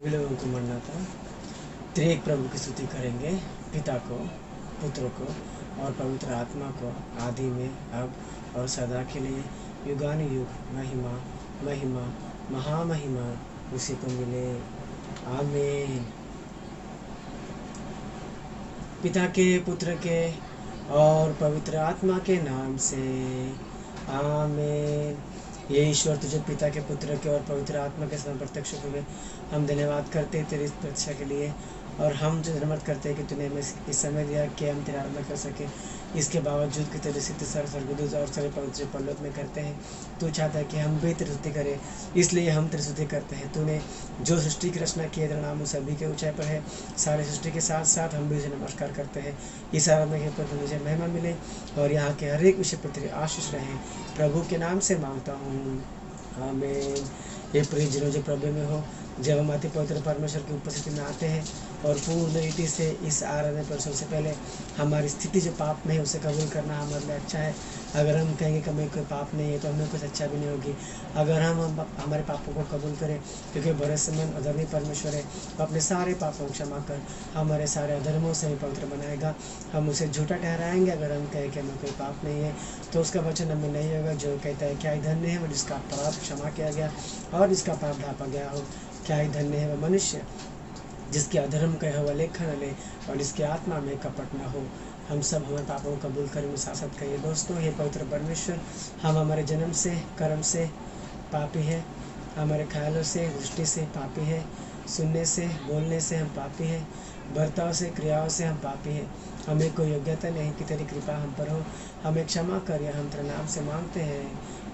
लोगों को मरना था। त्रिएक प्रभु की स्तुति करेंगे, पिता को, पुत्र को और पवित्र आत्मा को, आदि में, अब और सदा के लिए, युगानुयुग महिमा महिमा महामहिमा उसी को मिले। आमीन। पिता के, पुत्र के और पवित्र आत्मा के नाम से आमीन। ये ईश्वर तुझे पिता के, पुत्र के और पवित्र आत्मा के साथ प्रत्यक्ष हुए, हम धन्यवाद करते हैं तेरी इस प्रतीक्षा के लिए, और हम जो धन्यवाद करते हैं कि तूने हमें इस समय दिया कि हम तेरा आराधना कर सके। इसके बावजूद कि तेरे सिद्ध सर स्वर्गदूत और सारे पवित्र परलोक में करते हैं, तू चाहता है कि हम भी तेरी स्तुति करें, इसलिए हम तेरी स्तुति करते हैं। तूने जो सृष्टि की रचना की है, तेरा नाम उन सभी के ऊंचाई पर है। सारे सृष्टि के साथ साथ हम भी उसे नमस्कार करते हैं। इस आराधना के पर मुझे महिमा मिले और यहाँ के हर एक विषय पर तेरी आशीष रहे, प्रभु के नाम से मांगता हूँ, आमीन। ये प्रिय जो प्रभु में हो, जब हम अति पवित्र परमेश्वर की उपस्थिति में आते हैं और पूर्ण रीति से इस आराधना पर सबसे पहले हमारी स्थिति जो पाप में है उसे कबूल करना हमारे लिए अच्छा है। अगर हम कहेंगे कि हमें कोई पाप नहीं है तो हमें कुछ अच्छा भी नहीं होगी। अगर हम हमारे पापों को कबूल करें, क्योंकि भरोसेमंद अधर्मी परमेश्वर है, वो अपने सारे पापों को क्षमा कर हमारे सारे अधर्मों से भी पवित्र बनाएगा। हम उसे झूठा ठहराएंगे अगर हम कहें कि हमें कोई पाप नहीं है, तो उसका वचन हमें नहीं होगा जो कहता है क्या ही धन्य है वो जिसका अपराध क्षमा किया गया और जिसका पाप ढांपा गया हो। क्या ही धन्य है वह मनुष्य जिसके अधर्म का यहोवा लेखा न ले और जिसके आत्मा में कपट न हो। हम सब हमारे पापों को कबूल करें, मुसाफत करिए। दोस्तों, हे पवित्र परमेश्वर, हम हमारे जन्म से, कर्म से पापी हैं, हमारे ख्यालों से, दृष्टि से पापी हैं, सुनने से, बोलने से हम पापी हैं, बर्ताव से, क्रियाओं से हम पापी हैं। हमें कोई योग्यता नहीं कि तेरी कृपा हम पर हो, हमें क्षमा कर, या हम तेरे नाम से मांगते हैं,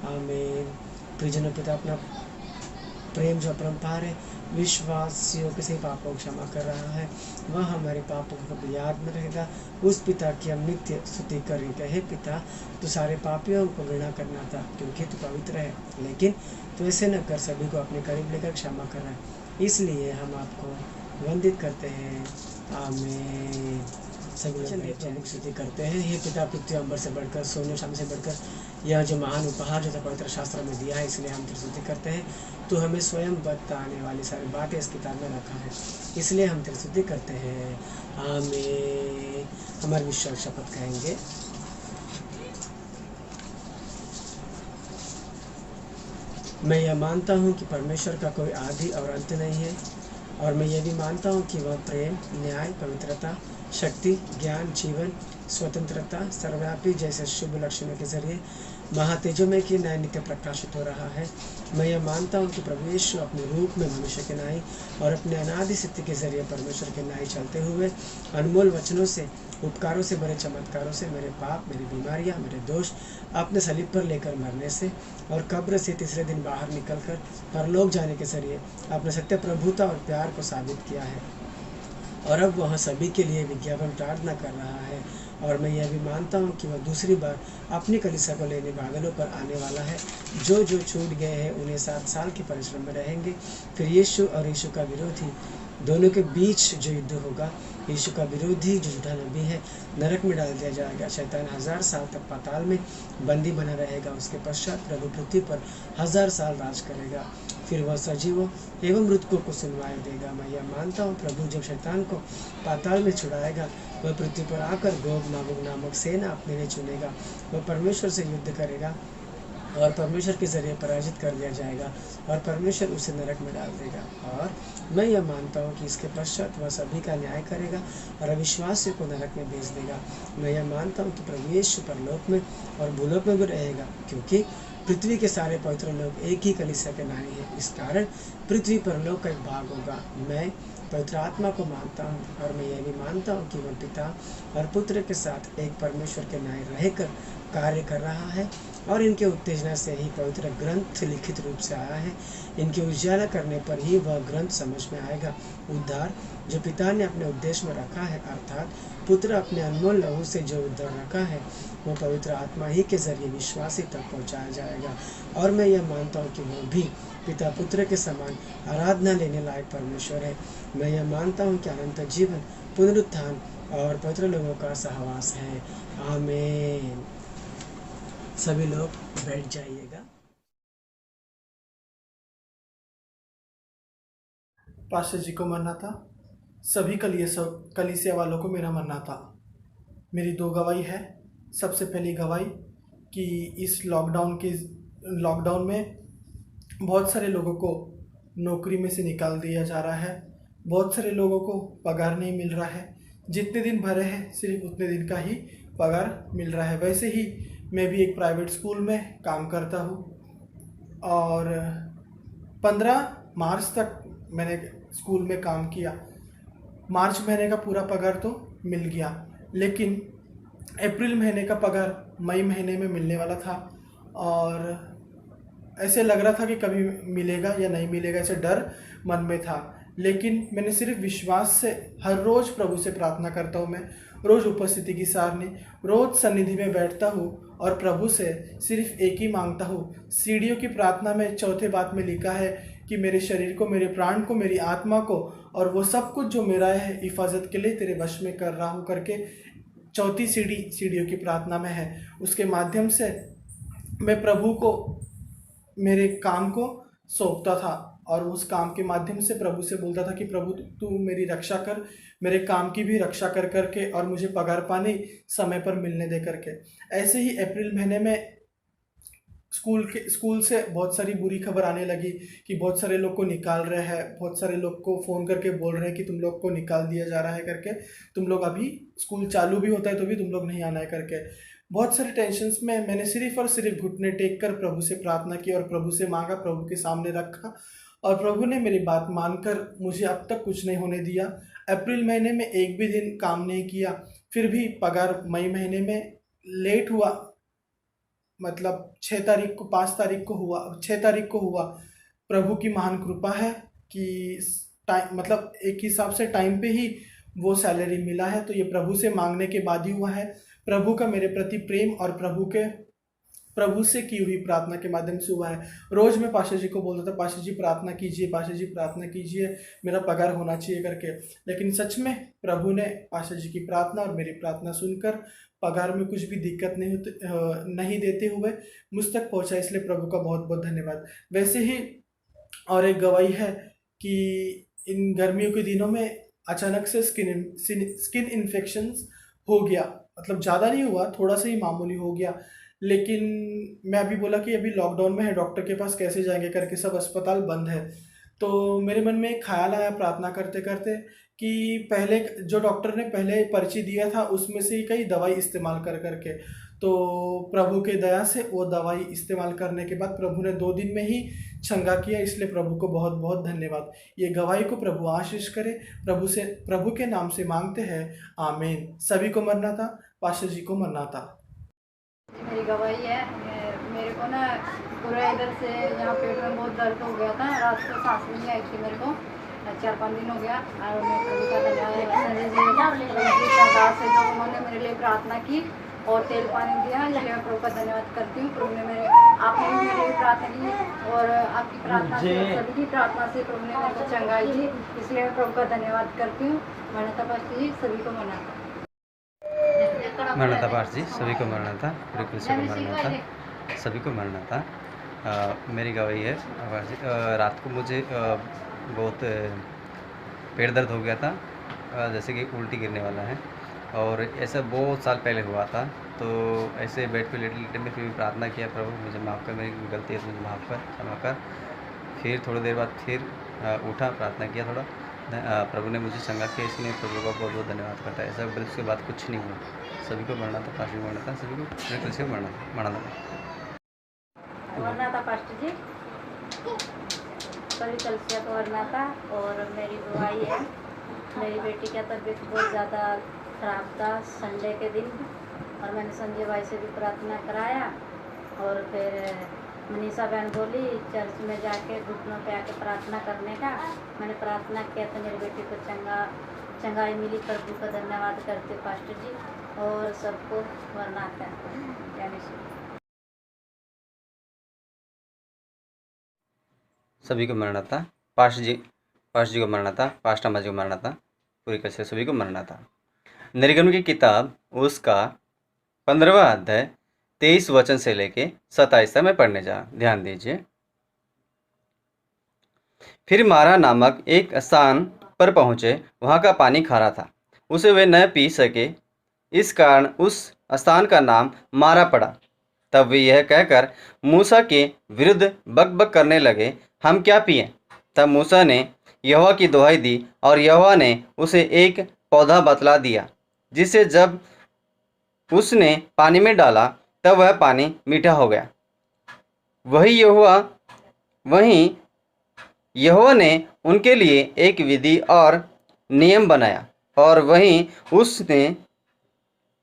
आमीन। प्रियजनों, पिता अपना प्रेम जो अपरंपार है, विश्वासियों के सही पापों को क्षमा कर रहा है, वह हमारे पापों को कभी याद में रहेगा। उस पिता की हम नित्य स्तुति करेंगे। हे पिता, तू सारे पापियों को घृणा करना था क्योंकि तू पवित्र है, लेकिन तू ऐसे न कर, सभी को अपने करीब लेकर क्षमा कर रहा है, इसलिए हम आपको वंदित करते हैं, आमीन। सभी प्रमुख स्तुति करते हैं। हे पिता, पृथ्वी अंबर से बढ़कर, सोने शाम से बढ़कर यह जो महान उपहार जो पवित्र शास्त्र में दिया है, इसलिए हम तेरी स्तुति करते हैं। तो हमें स्वयं बताने वाली सारी बातें इस किताब में रखा है, इसलिए हम तेरी स्तुति करते हैं, आमीन। हमारे विश्वास शपथ कहेंगे। मैं यह मानता हूँ कि परमेश्वर का कोई आदि और अंत नहीं है, और मैं यह भी मानता हूँ कि वह प्रेम, न्याय, पवित्रता, शक्ति, ज्ञान, जीवन, स्वतंत्रता, सर्वव्यापी जैसे शुभ लक्षणों के जरिए महातेजों में कि न्याय नित्य प्रकाशित हो रहा है। मैं यह मानता हूँ कि प्रभु यीशु अपने रूप में मनुष्य के न्याय और अपने अनादि सत्य के जरिए परमेश्वर के न्याय चलते हुए अनमोल वचनों से, उपकारों से, बड़े चमत्कारों से मेरे पाप, मेरी बीमारियाँ, मेरे दोष अपने सलीब पर लेकर मरने से और कब्र से तीसरे दिन बाहर निकलकर परलोक जाने के जरिए अपने सत्य प्रभुता और प्यार को साबित किया है, और अब वह सभी के लिए विज्ञापन प्रार्थना कर रहा है। और मैं यह भी मानता हूँ कि वह दूसरी बार अपनी कलीसिया को लेने बादलों पर आने वाला है। जो जो छूट गए हैं उन्हें 7 साल के परिश्रम में रहेंगे। फिर यीशु और यीशु का विरोधी दोनों के बीच जो युद्ध होगा, यीशु का विरोधी जो झूठा नबी है नरक में डाल दिया जाएगा। शैतान 1000 साल तक पाताल में बंदी बना रहेगा। उसके पश्चात प्रभु पृथ्वी पर 1000 साल राज करेगा। फिर वह सजीवों एवं मृतकों को सुनवाई देगा। मैं यह मानता हूँ प्रभु जब शैतान को पाताल में छुड़ाएगा, वह पृथ्वी पर आकर गोग मागोग नामक सेना अपने लिए चुनेगा। वह परमेश्वर से युद्ध करेगा और परमेश्वर के जरिए पराजित कर दिया जाएगा, और परमेश्वर उसे नरक में डाल देगा। और मैं यह मानता हूँ कि इसके पश्चात वह सभी का न्याय करेगा और अविश्वासियों को नरक में भेज देगा। मैं यह मानता हूँ कि प्रभु यीशु परलोक में और भूलोक में भी रहेगा, क्योंकि पृथ्वी के सारे पवित्र लोग एक ही कलीसिया के न्याय है। इस कारण पृथ्वी परलोक का एक भाग होगा। मैं पवित्र आत्मा को मानता हूँ, और मैं यह भी मानता हूँ कि वह पिता और पुत्र के साथ एक परमेश्वर के न्याय रहकर कार्य कर रहा है, और इनके उत्तेजना से ही पवित्र ग्रंथ लिखित रूप से आया है। इनके उजाला करने पर ही वह ग्रंथ समझ में आएगा। उद्धार जो पिता ने अपने उद्देश्य में रखा है, अर्थात पुत्र अपने अनमोल लहू से जो उद्धार रखा है, वो पवित्र आत्मा ही के जरिए विश्वासी तक पहुँचाया जाएगा। और मैं यह मानता हूँ कि वो भी पिता पुत्र के समान आराधना लेने लायक परमेश्वर है। मैं यह मानता हूँ कि अनंत जीवन, पुनरुत्थान और पवित्र लोगों का सहवास है, आमीन। सभी लोग बैठ जाइएगा। पास्टर जी को मरना था, सभी कलीसिया वालों को मेरा मरना था। मेरी 2 गवाही है। सबसे पहली गवाही कि इस लॉकडाउन में बहुत सारे लोगों को नौकरी में से निकाल दिया जा रहा है। बहुत सारे लोगों को पगार नहीं मिल रहा है। जितने दिन भरे हैं सिर्फ उतने दिन का ही पगार मिल रहा है। वैसे ही मैं भी एक प्राइवेट स्कूल में काम करता हूँ और 15 मार्च तक मैंने स्कूल में काम किया। मार्च महीने का पूरा पगार तो मिल गया, लेकिन अप्रैल महीने का पगार मई महीने में मिलने वाला था और ऐसे लग रहा था कि कभी मिलेगा या नहीं मिलेगा, ऐसे डर मन में था। लेकिन मैंने सिर्फ विश्वास से हर रोज़ प्रभु से प्रार्थना करता हूँ। मैं रोज़ उपस्थिति की सारणी, रोज़ सन्निधि में बैठता हूँ और प्रभु से सिर्फ एक ही मांगता हूँ। सीढ़ियों की प्रार्थना में चौथे बात में लिखा है कि मेरे शरीर को, मेरे प्राण को, मेरी आत्मा को और वो सब कुछ जो मेरा है हिफाजत के लिए तेरे वश में कर रहा हूँ करके चौथी सीढ़ियों की प्रार्थना में है। उसके माध्यम से मैं प्रभु को मेरे काम को सौंपता था और उस काम के माध्यम से प्रभु से बोलता था कि प्रभु तू मेरी रक्षा कर, मेरे काम की भी रक्षा कर करके और मुझे पगार पानी समय पर मिलने दे करके। ऐसे ही अप्रैल महीने में स्कूल से बहुत सारी बुरी खबर आने लगी कि बहुत सारे लोग को निकाल रहे हैं, बहुत सारे लोग को फ़ोन करके बोल रहे हैं कि तुम लोग को निकाल दिया जा रहा है करके, तुम लोग अभी स्कूल चालू भी होता है तो भी तुम लोग नहीं आना है करके। बहुत सारे टेंशन्स में मैंने सिर्फ और सिर्फ घुटने टेक कर प्रभु से प्रार्थना की और प्रभु से मांगा, प्रभु के सामने रखा और प्रभु ने मेरी बात मानकर मुझे अब तक कुछ नहीं होने दिया। अप्रैल महीने में एक भी दिन काम नहीं किया, फिर भी पगार मई महीने में लेट हुआ, मतलब 6 तारीख को 5 तारीख को हुआ, 6 तारीख को हुआ। प्रभु की महान कृपा है कि टाइम, मतलब एक हिसाब से टाइम पे ही वो सैलरी मिला है, तो ये प्रभु से मांगने के बाद ही हुआ है। प्रभु का मेरे प्रति प्रेम और प्रभु से की हुई प्रार्थना के माध्यम से हुआ है। रोज़ मैं पाशा जी को बोलता था, पाशा जी प्रार्थना कीजिए, पाशा जी प्रार्थना कीजिए, मेरा पगार होना चाहिए करके। लेकिन सच में प्रभु ने पाशा जी की प्रार्थना और मेरी प्रार्थना सुनकर पगार में कुछ भी दिक्कत नहीं देते हुए मुझ तक पहुंचा, इसलिए प्रभु का बहुत बहुत धन्यवाद। वैसे ही और एक गवाही है कि इन गर्मियों के दिनों में अचानक से स्किन इन्फेक्शंस हो गया, मतलब ज़्यादा नहीं हुआ, थोड़ा सा ही मामूली हो गया। लेकिन मैं अभी बोला कि अभी लॉकडाउन में है, डॉक्टर के पास कैसे जाएंगे करके, सब अस्पताल बंद है। तो मेरे मन में एक ख्याल आया प्रार्थना करते करते कि पहले जो डॉक्टर ने पहले पर्ची दिया था उसमें से ही कई दवाई इस्तेमाल कर करके, तो प्रभु के दया से वो दवाई इस्तेमाल करने के बाद प्रभु ने 2 दिन में ही चंगा किया, इसलिए प्रभु को बहुत बहुत धन्यवाद। ये गवाही को प्रभु आशीष करे। प्रभु के नाम से मांगते हैं, आमीन। सभी को मरना था, पाशा जी को मरना था। मेरी गवाही है, मेरे को ना पूरा इधर से यहाँ पेट में बहुत दर्द हो गया था, रात को सांस नहीं आई थी मेरे को, 4-5 दिन हो गया। और मैं प्रभु का धन्यवाद से जो उन्होंने मेरे लिए प्रार्थना की और तेल पानी दिया, इसलिए मैं प्रभु का धन्यवाद करती हूँ। प्रभु ने आपने भी मेरे लिए प्रार्थना की और आपकी प्रार्थना से, सभी की प्रार्थना से प्रभु ने मेरे को चंगाई दी, इसलिए मैं प्रभु का धन्यवाद करती हूँ। मरना पास्टर जी, सभी को मरना पास्टर जी, सभी को मरना था, पूरे कृष्ण को मरना था, सभी को मरना था। मेरी गवाही है, रात को मुझे बहुत पेट दर्द हो गया था, जैसे कि उल्टी गिरने वाला है, और ऐसा बहुत साल पहले हुआ था। तो ऐसे बेड पे लेटे में फिर प्रार्थना किया, प्रभु मुझे माफ़ कर, मेरी गलती है तो मुझे माफ़ कर, क्षमा कर। फिर थोड़ी देर बाद फिर उठा, प्रार्थना किया थोड़ा, प्रभु ने मुझे चंगा किया, इसलिए प्रभु का बहुत बहुत धन्यवाद करता है। ऐसा फिर उसके बाद कुछ नहीं हुआ, सभी को मरना था, पास्टर को मरना था, सभी को मरना था पास्टर जी, सभी कलिसिया को मरना था। और मेरी गवाही है, मेरी बेटी की तबीयत बहुत ज़्यादा ख़राब था संडे के दिन, और मैंने संजय भाई से भी प्रार्थना कराया, और फिर मनीषा बहन बोली चर्च में जाके घुटनों पे आके प्रार्थना करने का। मैंने प्रार्थना किया तो मेरी बेटी को चंगाई मिली। प्रभु का धन्यवाद करते पास्टर जी, और सबको वरना सभी को मरना था, पास्टर जी को मरना था, पास्टर अम्मा जी को मरना था, पूरी कैसे सभी को मरना था। निर्गमन की किताब उसका 15वां अध्याय 23 वचन से लेके 27 तक मैं पढ़ने जा, ध्यान दीजिए। फिर मारा नामक एक स्थान पर पहुँचे। वहाँ का पानी खारा था, उसे वे न पी सके, इस कारण उस स्थान का नाम मारा पड़ा। तब वे यह कहकर मूसा के विरुद्ध बकबक करने लगे, हम क्या पिएं? तब मूसा ने यहोवा की दुहाई दी और यहोवा ने उसे एक पौधा बतला दिया, जिसे जब उसने पानी में डाला तब वह पानी मीठा हो गया। वहीं यहोवा ने उनके लिए एक विधि और नियम बनाया, और वहीं उसने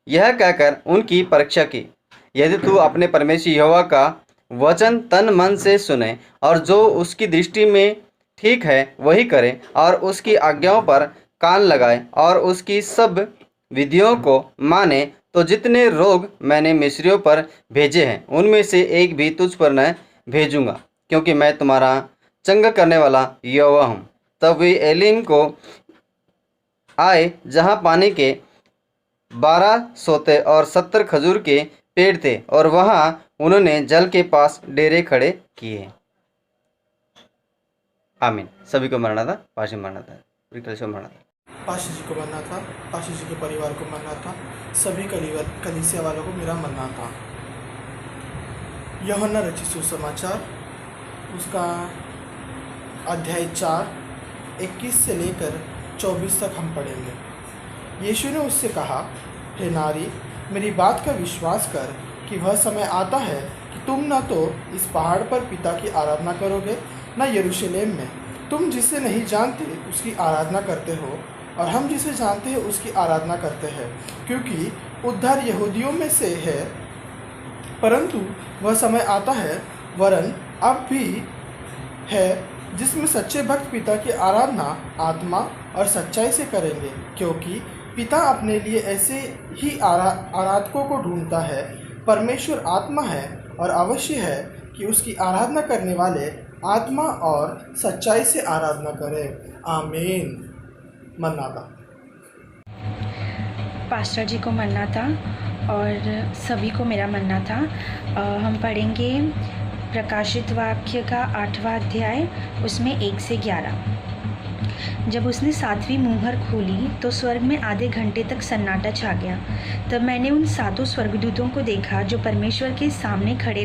यह कहकर उनकी परीक्षा की, यदि तू अपने परमेश्वर यहोवा का वचन तन मन से सुने और जो उसकी दृष्टि में ठीक है वही करे, और उसकी आज्ञाओं पर कान लगाए और उसकी सब विधियों को माने, तो जितने रोग मैंने मिस्रियों पर भेजे हैं उनमें से एक भी तुझ पर न भेजूंगा, क्योंकि मैं तुम्हारा चंगा करने वाला यहोवा हूँ। तब वे एलीम को आए, जहाँ पानी के 12 सोते और 70 खजूर के पेड़ थे, और वहाँ उन्होंने जल के पास डेरे खड़े किए। आमीन। सभी को मरना था, पाशी मरना था, मरना था। पाशी जी को मरना था, पाशी जी के परिवार को मरना था, सभी कलीसिया वालों को मेरा मरना था। यूहन्ना रचित सुसमाचार उसका अध्याय 4 21 से लेकर 24 तक हम पढ़ेंगे। यीशु ने उससे कहा, हे नारी, मेरी बात का विश्वास कर कि वह समय आता है कि तुम न तो इस पहाड़ पर पिता की आराधना करोगे, न यरूशलेम में। तुम जिसे नहीं जानते उसकी आराधना करते हो, और हम जिसे जानते हैं उसकी आराधना करते हैं, क्योंकि उद्धार यहूदियों में से है। परंतु वह समय आता है, वरन अब भी है, जिसमें सच्चे भक्त पिता की आराधना आत्मा और सच्चाई से करेंगे, क्योंकि पिता अपने लिए ऐसे ही आराधकों को ढूंढता है। परमेश्वर आत्मा है, और अवश्य है कि उसकी आराधना करने वाले आत्मा और सच्चाई से आराधना करें। आमीन। मन्ना था, पास्टर जी को मरना था और सभी को मेरा मरना था। हम पढ़ेंगे प्रकाशित वाक्य का 8वां अध्याय, उसमें 1 से 11। जब उसने 7वीं मुहर खोली तो स्वर्ग में आधे घंटे तक सन्नाटा छा गया। तब मैंने उन 7 स्वर्गदूतों को देखा जो परमेश्वर के सामने खड़े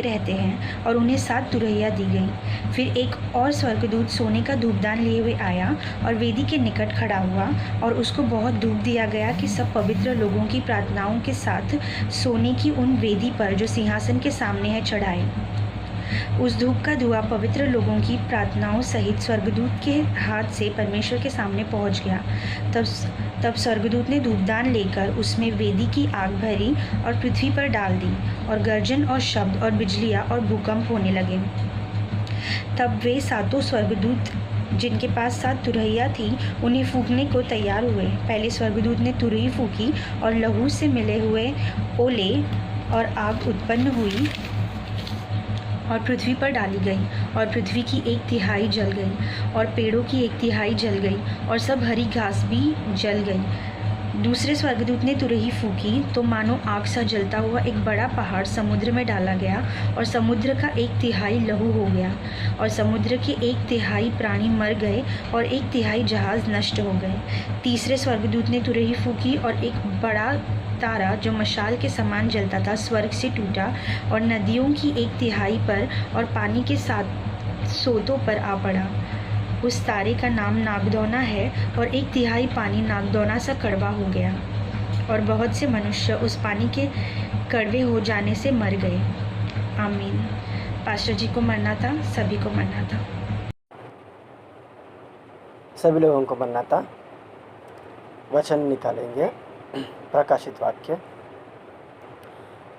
रहते हैं, और उन्हें 7 तुरहियां दी गई। फिर एक और स्वर्गदूत सोने का धूपदान लिए हुए आया और वेदी के निकट खड़ा हुआ, और उसको बहुत धूप दिया गया कि सब पवित्र लोगों की प्रार्थनाओं के साथ सोने की उन वेदी पर जो सिंहासन के सामने है चढ़ाए। उस धूप का धुआं पवित्र लोगों की प्रार्थनाओं सहित स्वर्गदूत के हाथ से परमेश्वर के सामने पहुंच गया। तब स्वर्गदूत ने धूपदान लेकर उसमें वेदी की आग भरी और पृथ्वी पर डाल दी, और गर्जन और शब्द और बिजलियां और भूकंप होने लगे। तब वे 7 स्वर्गदूत जिनके पास 7 तुरहियां थी उन्हें फूंकने को तैयार हुए। पहले स्वर्गदूत ने तुरही फूंकी, और लहू से मिले हुए ओले और आग उत्पन्न हुई और पृथ्वी पर डाली गई, और पृथ्वी की 1/3 जल गई, और पेड़ों की 1/3 जल गई, और सब हरी घास भी जल गई। दूसरे स्वर्गदूत ने तुरही फूंकी तो मानो आग सा जलता हुआ एक बड़ा पहाड़ समुद्र में डाला गया, और समुद्र का 1/3 लहू हो गया, और समुद्र के 1/3 प्राणी मर गए, और 1/3 जहाज नष्ट हो गए। तीसरे स्वर्गदूत ने तुरही फूंकी, और एक बड़ा तारा जो मशाल के समान जलता था स्वर्ग से टूटा, और नदियों की 1/3 पर और पानी के 7 सोतों पर आ पड़ा। उस तारे का नाम नागदौना है, और 1/3 पानी नागदौना सा कड़वा हो गया, और बहुत से मनुष्य उस पानी के कड़वे हो जाने से मर गए। आमीन। पास्टर जी को मरना था, सभी को मरना था। सभी लोगों को मरना था। वचन निकालेंगे प्रकाशित वाक्य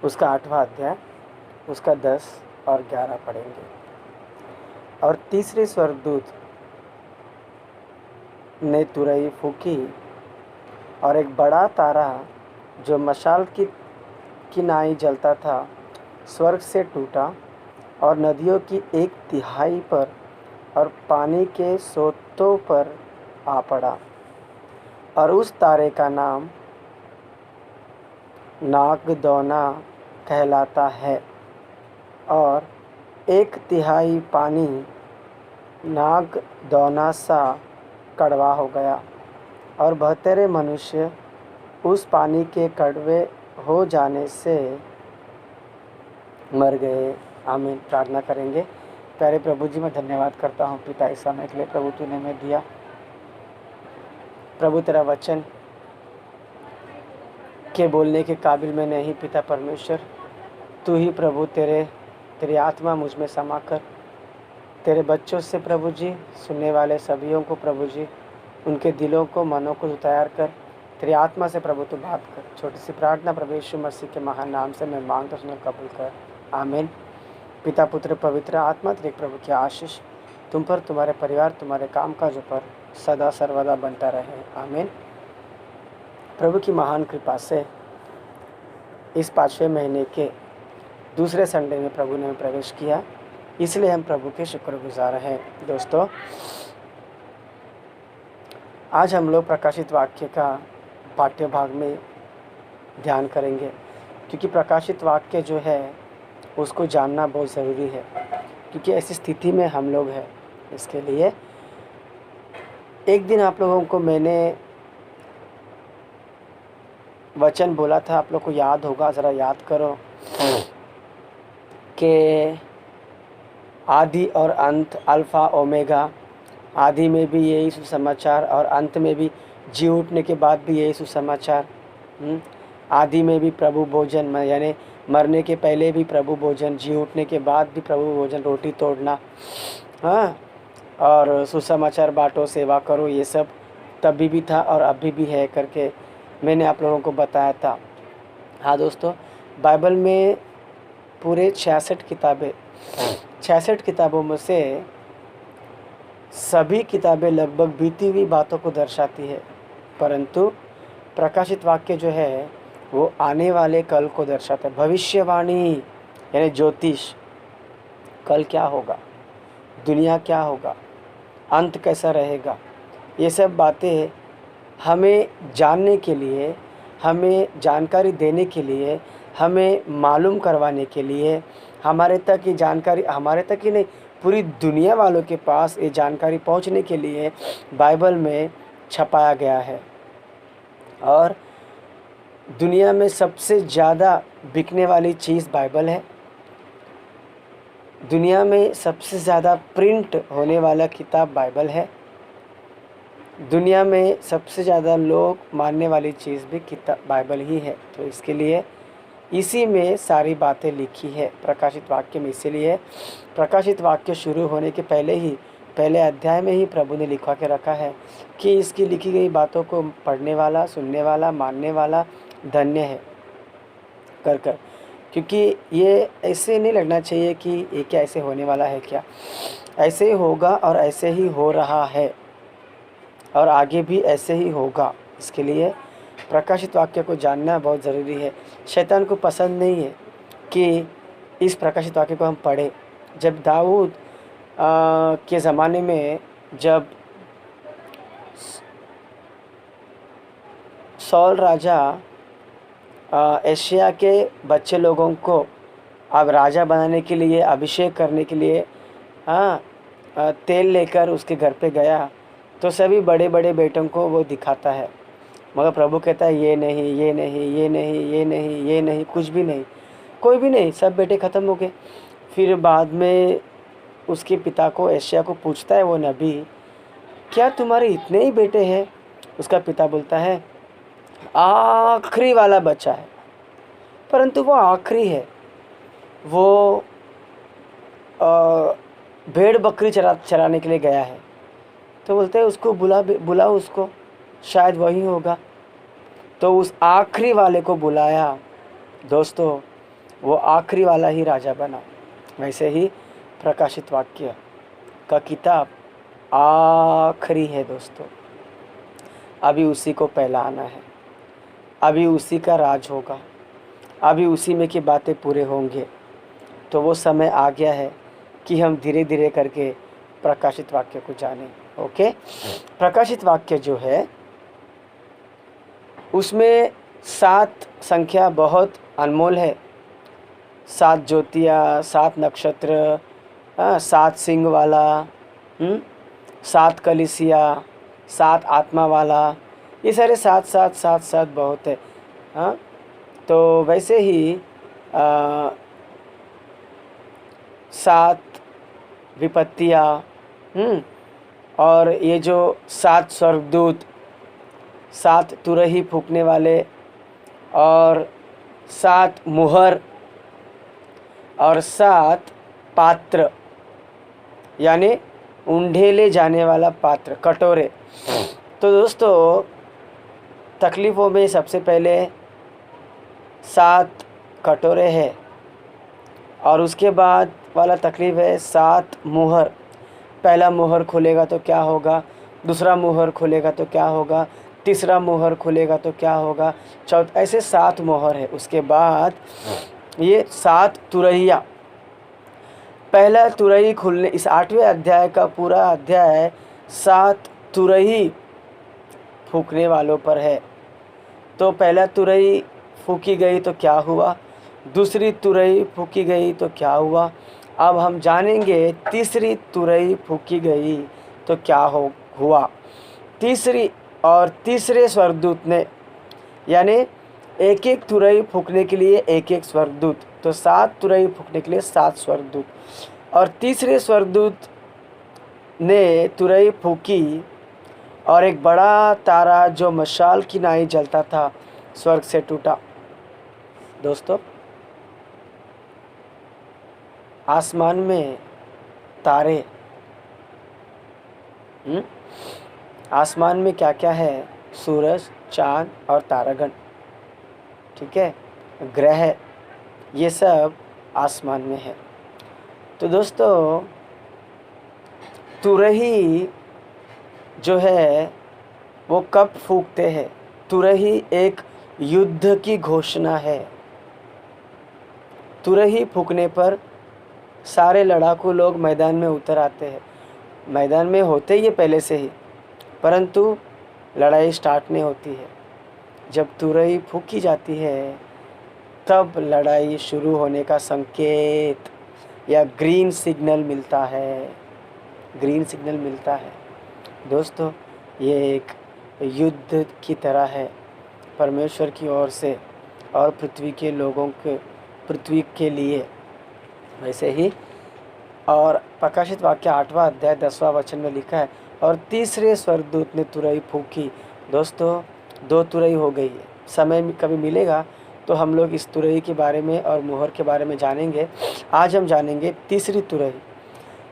उसका 8वां अध्याय, उसका 10 और 11 पढ़ेंगे। और तीसरे स्वर्गदूत ने तुरही फूंकी, और एक बड़ा तारा जो मशाल की किनाई जलता था स्वर्ग से टूटा, और नदियों की 1/3 पर और पानी के सोतों पर आ पड़ा। और उस तारे का नाम नागदौना कहलाता है, और 1/3 पानी नाग दौना सा कड़वा हो गया और 72 मनुष्य उस पानी के कड़वे हो जाने से मर गए। आमीन। प्रार्थना करेंगे। प्यारे प्रभु जी, मैं धन्यवाद करता हूँ पिता इस समय के लिए प्रभु तूने मैं दिया। प्रभु तेरा वचन के बोलने के काबिल मैं नहीं पिता परमेश्वर, तू ही प्रभु तेरी आत्मा मुझ में समा कर तेरे बच्चों से प्रभु जी, सुनने वाले सभियों को प्रभु जी, उनके दिलों को मनों को तैयार कर तेरी आत्मा से प्रभु तू बात कर। छोटी सी प्रार्थना प्रभु यीशु मसीह के महान नाम से मैं मांगता सुन कबूल कर। आमीन। पिता पुत्र पवित्र आत्मा तेरे प्रभु की आशीष तुम पर, तुम्हारे परिवार, तुम्हारे काम काजों पर सदा सर्वदा बनता रहे। आमीन। प्रभु की महान कृपा से इस 5वें महीने के दूसरे संडे में प्रभु ने प्रवेश किया, इसलिए हम प्रभु के शुक्रगुजार हैं। दोस्तों, आज हम लोग प्रकाशित वाक्य का पाठ्य भाग में ध्यान करेंगे, क्योंकि प्रकाशित वाक्य जो है उसको जानना बहुत ज़रूरी है, क्योंकि ऐसी स्थिति में हम लोग हैं। इसके लिए एक दिन आप लोगों को मैंने वचन बोला था, आप लोग को याद होगा, ज़रा याद करो कि आदि और अंत, अल्फ़ा ओमेगा, आदि में भी यही सुसमाचार और अंत में भी जी उठने के बाद भी यही सुसमाचार। आदि में भी प्रभु भोजन, यानी मरने के पहले भी प्रभु भोजन, जी उठने के बाद भी प्रभु भोजन, रोटी तोड़ना, हाँ, और सुसमाचार बांटो, सेवा करो, ये सब तभी भी था और अभी भी है करके मैंने आप लोगों को बताया था। हाँ दोस्तों, बाइबल में पूरे 66 किताबें, 66 किताबों में से सभी किताबें लगभग बीती हुई बातों को दर्शाती है, परंतु प्रकाशित वाक्य जो है वो आने वाले कल को दर्शाता है। भविष्यवाणी यानी ज्योतिष, कल क्या होगा, दुनिया क्या होगा, अंत कैसा रहेगा, ये सब बातें हमें जानने के लिए, हमें जानकारी देने के लिए, हमें मालूम करवाने के लिए, हमारे तक ये जानकारी, हमारे तक ही नहीं पूरी दुनिया वालों के पास ये जानकारी पहुंचने के लिए बाइबल में छपाया गया है। और दुनिया में सबसे ज़्यादा बिकने वाली चीज़ बाइबल है। दुनिया में सबसे ज़्यादा प्रिंट होने वाला किताब बाइबल है। दुनिया में सबसे ज़्यादा लोग मानने वाली चीज़ भी किताब बाइबल ही है। तो इसके लिए इसी में सारी बातें लिखी है प्रकाशित वाक्य में। इसीलिए प्रकाशित वाक्य शुरू होने के पहले ही, पहले अध्याय में ही प्रभु ने लिखवा के रखा है कि इसकी लिखी गई बातों को पढ़ने वाला, सुनने वाला, मानने वाला धन्य है कर कर। क्योंकि ये ऐसे नहीं लगना चाहिए कि ये क्या ऐसे होने वाला है, क्या ऐसे ही होगा और ऐसे ही हो रहा है और आगे भी ऐसे ही होगा। इसके लिए प्रकाशित वाक्य को जानना बहुत ज़रूरी है। शैतान को पसंद नहीं है कि इस प्रकाशित वाक्य को हम पढ़ें। जब दाऊद के ज़माने में, जब सौल राजा एशिया के बच्चे लोगों को अब राजा बनाने के लिए, अभिषेक करने के लिए तेल लेकर उसके घर पे गया, तो सभी बड़े बड़े बेटों को वो दिखाता है, मगर प्रभु कहता है ये नहीं, ये नहीं, ये नहीं, ये नहीं, ये नहीं, कुछ भी नहीं, कोई भी नहीं, सब बेटे ख़त्म हो गए। फिर बाद में उसके पिता को, एशिया को पूछता है वो नबी, क्या तुम्हारे इतने ही बेटे हैं? उसका पिता बोलता है आखिरी वाला बच्चा है, परंतु वो आखिरी है, वो भेड़ बकरी चराने के लिए गया है। तो बोलते हैं उसको बुलाओ उसको, शायद वही होगा। तो उस आखिरी वाले को बुलाया। दोस्तों, वो आखिरी वाला ही राजा बना। वैसे ही प्रकाशित वाक्य का किताब आखिरी है दोस्तों। अभी उसी को पहला आना है, अभी उसी का राज होगा, अभी उसी में की बातें पूरे होंगे। तो वो समय आ गया है कि हम धीरे धीरे करके प्रकाशित वाक्य को जानें। ओके, प्रकाशित वाक्य जो है उसमें 7 संख्या बहुत अनमोल है। 7 ज्योतियाँ, 7 नक्षत्र, हाँ, 7 सिंग वाला, 7 कलिसिया, 7 आत्मा वाला, ये सारे 7 7 7 7 बहुत है। हाँ, तो वैसे ही 7 विपत्तियाँ, और ये जो 7 स्वर्गदूत, 7 तुरही फूंकने वाले, और 7 मुहर, और 7 पात्र, यानी उंडेले जाने वाला पात्र, कटोरे। तो दोस्तों, तकलीफ़ों में सबसे पहले 7 कटोरे है, और उसके बाद वाला तकलीफ़ है 7 मुहर। पहला मुहर खुलेगा तो क्या होगा, दूसरा मुहर खुलेगा तो क्या होगा, तीसरा मुहर खुलेगा तो क्या होगा, चौथा, ऐसे 7 मुहर है। उसके बाद ये 7 तुरहिया, पहला तुरही खुलने, इस 8वें अध्याय का पूरा अध्याय 7 तुरही फूंकने वालों पर है। तो पहला तुरही फूंकी गई तो क्या हुआ, दूसरी तुरही फूंकी गई तो क्या हुआ। अब हम जानेंगे तीसरी तुरही फूंकी गई तो क्या हुआ। तीसरी और तीसरे स्वर्गदूत ने, यानी एक एक तुरही फूंकने के लिए एक एक स्वर्गदूत, तो 7 तुरही फूंकने के लिए 7 स्वर्गदूत। और तीसरे स्वर्गदूत ने तुरही फूंकी, और एक बड़ा तारा जो मशाल की नाई जलता था स्वर्ग से टूटा। दोस्तों, आसमान में तारे, आसमान में क्या क्या है, सूरज, चाँद और तारागण, ठीक है, ग्रह, ये सब आसमान में है। तो दोस्तों, तुरही जो है वो कब फूंकते हैं। तुरही एक युद्ध की घोषणा है। तुरही फूंकने पर सारे लड़ाकू लोग मैदान में उतर आते हैं। मैदान में होते ही पहले से ही, परंतु लड़ाई स्टार्ट नहीं होती है। जब तुरही फूंकी जाती है तब लड़ाई शुरू होने का संकेत या ग्रीन सिग्नल मिलता है। ग्रीन सिग्नल मिलता है। दोस्तों, ये एक युद्ध की तरह है परमेश्वर की ओर से और पृथ्वी के लोगों के, पृथ्वी के लिए। वैसे ही और प्रकाशित वाक्य 8वां अध्याय 10वां वचन में लिखा है, और तीसरे स्वर्गदूत ने तुरही फूंकी। दोस्तों, 2 तुरही हो गई है। समय कभी मिलेगा तो हम लोग इस तुरही के बारे में और मुहर के बारे में जानेंगे। आज हम जानेंगे तीसरी तुरही।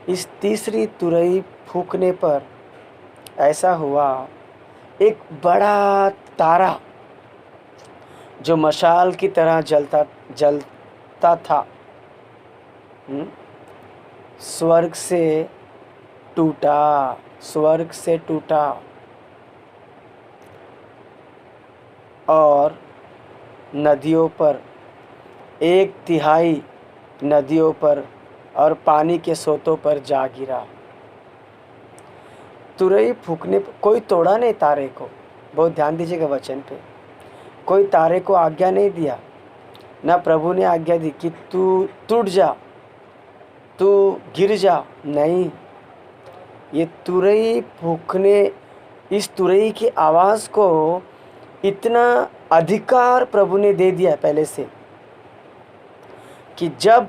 इस तीसरी तुरही फूंकने पर ऐसा हुआ, एक बड़ा तारा जो मशाल की तरह जलता था, स्वर्ग से टूटा, स्वर्ग से टूटा, और नदियों पर, 1/3 नदियों पर और पानी के सोतों पर जा गिरा। तुरही फूंकने पर कोई तोड़ा नहीं तारे को। बहुत ध्यान दीजिएगा वचन पे। कोई तारे को आज्ञा नहीं दिया, ना प्रभु ने आज्ञा दी कि तू टूट जा, तू गिर जा। नहीं, ये तुरही फूंकने, इस तुरही की आवाज़ को इतना अधिकार प्रभु ने दे दिया पहले से कि जब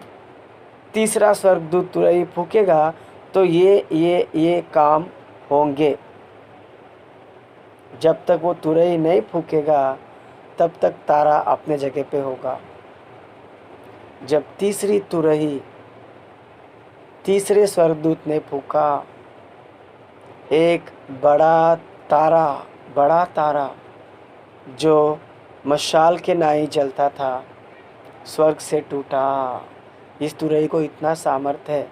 तीसरा स्वर्गदूत तुरही फूंकेगा तो ये काम होंगे। जब तक वो तुरही नहीं फूंकेगा तब तक तारा अपने जगह पे होगा। जब तीसरी तुरही, तीसरे स्वर्गदूत ने फूंका, एक बड़ा तारा जो मशाल के नाई जलता था स्वर्ग से टूटा। इस तुरही को इतना सामर्थ्य है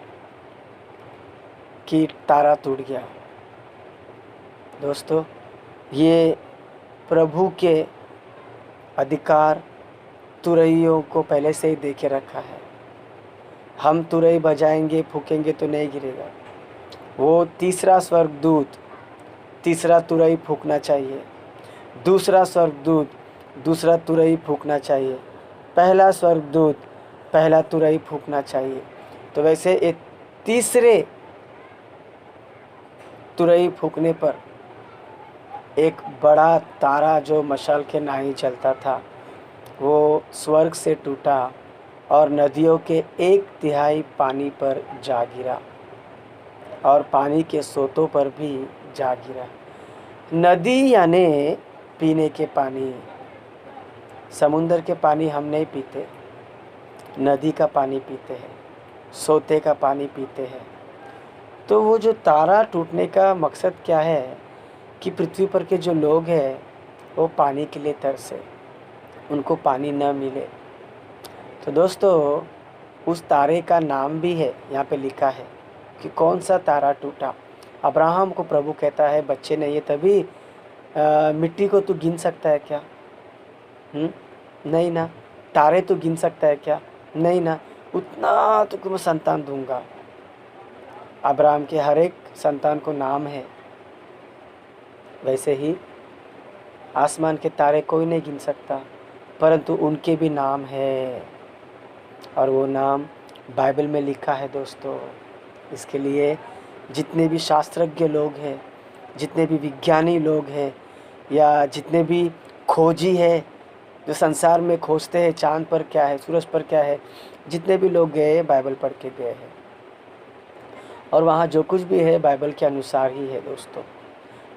कि तारा टूट गया। दोस्तों, ये प्रभु के अधिकार तुरहियों को पहले से ही दे के रखा है। हम तुरही बजाएंगे, फूकेंगे तो नहीं गिरेगा। वो तीसरा स्वर्गदूत तीसरा तुरही फूंकना चाहिए, दूसरा स्वर्गदूत दूसरा तुरही फूंकना चाहिए, पहला स्वर्गदूत पहला तुरही फूंकना चाहिए। तो वैसे ये तीसरे तुरई फूकने पर एक बड़ा तारा जो मशाल के नाही जलता था वो स्वर्ग से टूटा और नदियों के 1/3 पानी पर जा गिरा और पानी के सोतों पर भी जा गिरा। नदी यानी पीने के पानी। समुंदर के पानी हम नहीं पीते, नदी का पानी पीते हैं, सोते का पानी पीते हैं। तो वो जो तारा टूटने का मकसद क्या है कि पृथ्वी पर के जो लोग हैं वो पानी के लिए तरसे, उनको पानी न मिले। तो दोस्तों उस तारे का नाम भी है, यहाँ पे लिखा है कि कौन सा तारा टूटा। अब्राहम को प्रभु कहता है बच्चे नहीं है तभी मिट्टी को तू गिन सकता है क्या? नहीं ना। तारे तो गिन सकता है क्या? नहीं ना। उतना तो मैं संतान दूंगा। अब्राहम के हर एक संतान को नाम है। वैसे ही आसमान के तारे कोई नहीं गिन सकता, परंतु उनके भी नाम है और वो नाम बाइबल में लिखा है दोस्तों। इसके लिए जितने भी शास्त्रज्ञ लोग हैं, जितने भी विज्ञानी लोग हैं या जितने भी खोजी है जो संसार में खोजते हैं चांद पर क्या है, सूरज पर क्या है, जितने भी लोग गए बाइबल पढ़ के गए हैं और वहाँ जो कुछ भी है बाइबल के अनुसार ही है दोस्तों।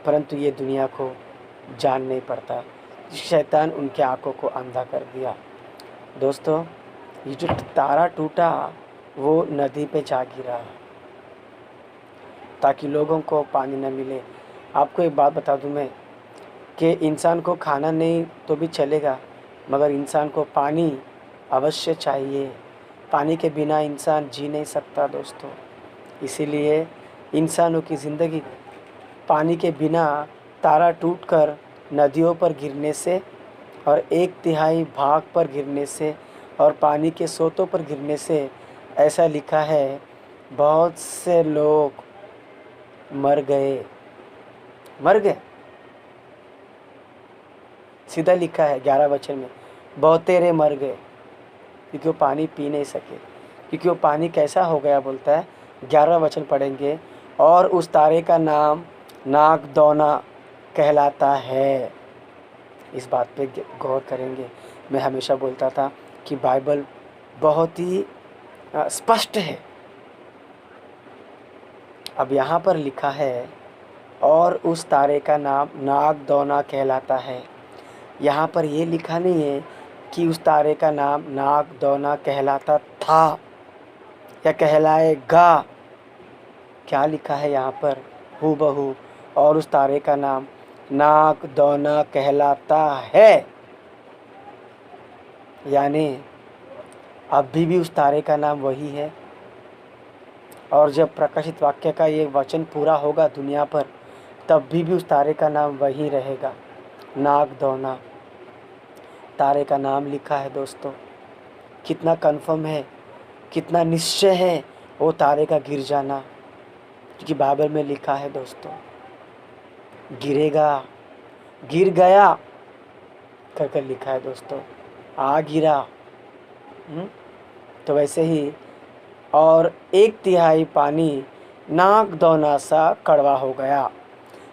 परंतु ये दुनिया को जान नहीं पड़ता, शैतान उनके आंखों को अंधा कर दिया। दोस्तों ये जो तारा टूटा वो नदी पे जा गिरा ताकि लोगों को पानी न मिले। आपको एक बात बता दूं मैं कि इंसान को खाना नहीं तो भी चलेगा, मगर इंसान को पानी अवश्य चाहिए। पानी के बिना इंसान जी नहीं सकता दोस्तों। इसीलिए इंसानों की ज़िंदगी पानी के बिना तारा टूटकर नदियों पर गिरने से और 1/3 भाग पर गिरने से और पानी के सोतों पर गिरने से, ऐसा लिखा है, बहुत से लोग मर गए। सीधा लिखा है 11 वचन में, बहुतेरे मर गए क्योंकि वो पानी पी नहीं सके। क्योंकि वो पानी कैसा हो गया बोलता है, 11 वचन पढ़ेंगे, और उस तारे का नाम नागदौना कहलाता है। इस बात पे गौर करेंगे। मैं हमेशा बोलता था कि बाइबल बहुत ही स्पष्ट है। अब यहाँ पर लिखा है और उस तारे का नाम नागदौना कहलाता है। यहाँ पर ये लिखा नहीं है कि उस तारे का नाम नागदौना कहलाता था या कहलाएगा। क्या लिखा है यहाँ पर? हूबहू, और उस तारे का नाम नागदौना कहलाता है। यानी अभी भी उस तारे का नाम वही है। और जब प्रकाशित वाक्य का ये वचन पूरा होगा दुनिया पर, तब भी उस तारे का नाम वही रहेगा, नागदौना। तारे का नाम लिखा है दोस्तों। कितना कन्फर्म है, कितना निश्चय है वो तारे का गिर जाना, क्योंकि बाइबल में लिखा है दोस्तों, गिरेगा, गिर गया कर कर लिखा है दोस्तों, आ गिरा। तो वैसे ही और 1/3 पानी नागदौना सा कड़वा हो गया।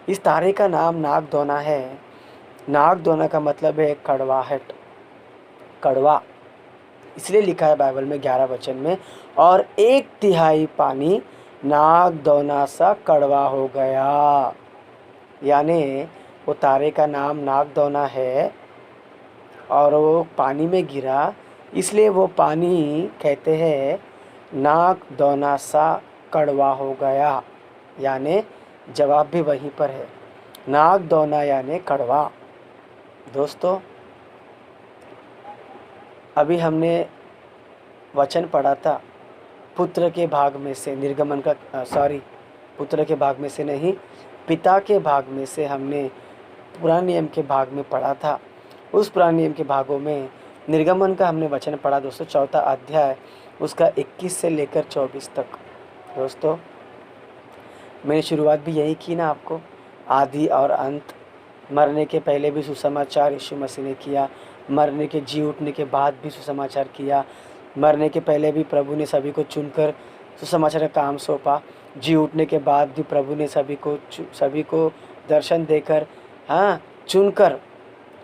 इस तारे का नाम नागदौना है। नागदौना का मतलब है कड़वाहट, कड़वा। इसलिए लिखा है बाइबल में 11 वचन में, और 1/3 पानी नागदौना सा कड़वा हो गया। यानी वो तारे का नाम नागदौना है और वो पानी में गिरा, इसलिए वो पानी कहते हैं नागदौना सा कड़वा हो गया। यानी जवाब भी वहीं पर है, नागदौना यानी कड़वा। दोस्तों अभी हमने वचन पढ़ा था पुत्र के भाग में से, निर्गमन का पुत्र के भाग में से नहीं, पिता के भाग में से हमने पुराने नियम के भाग में पढ़ा था। उस पुराने नियम के भागों में निर्गमन का हमने वचन पढ़ा दोस्तों, 4 अध्याय, उसका 21 से लेकर 24 तक। दोस्तों मैंने शुरुआत भी यही की ना आपको, आदि और अंत। मरने के पहले भी सुसमाचार यीशु मसीह ने किया, मरने के जी उठने के बाद भी सुसमाचार किया। मरने के पहले भी प्रभु ने सभी को चुनकर सुसमाचार का काम सौंपा। जी उठने के बाद भी प्रभु ने सभी को दर्शन देकर, हाँ, चुनकर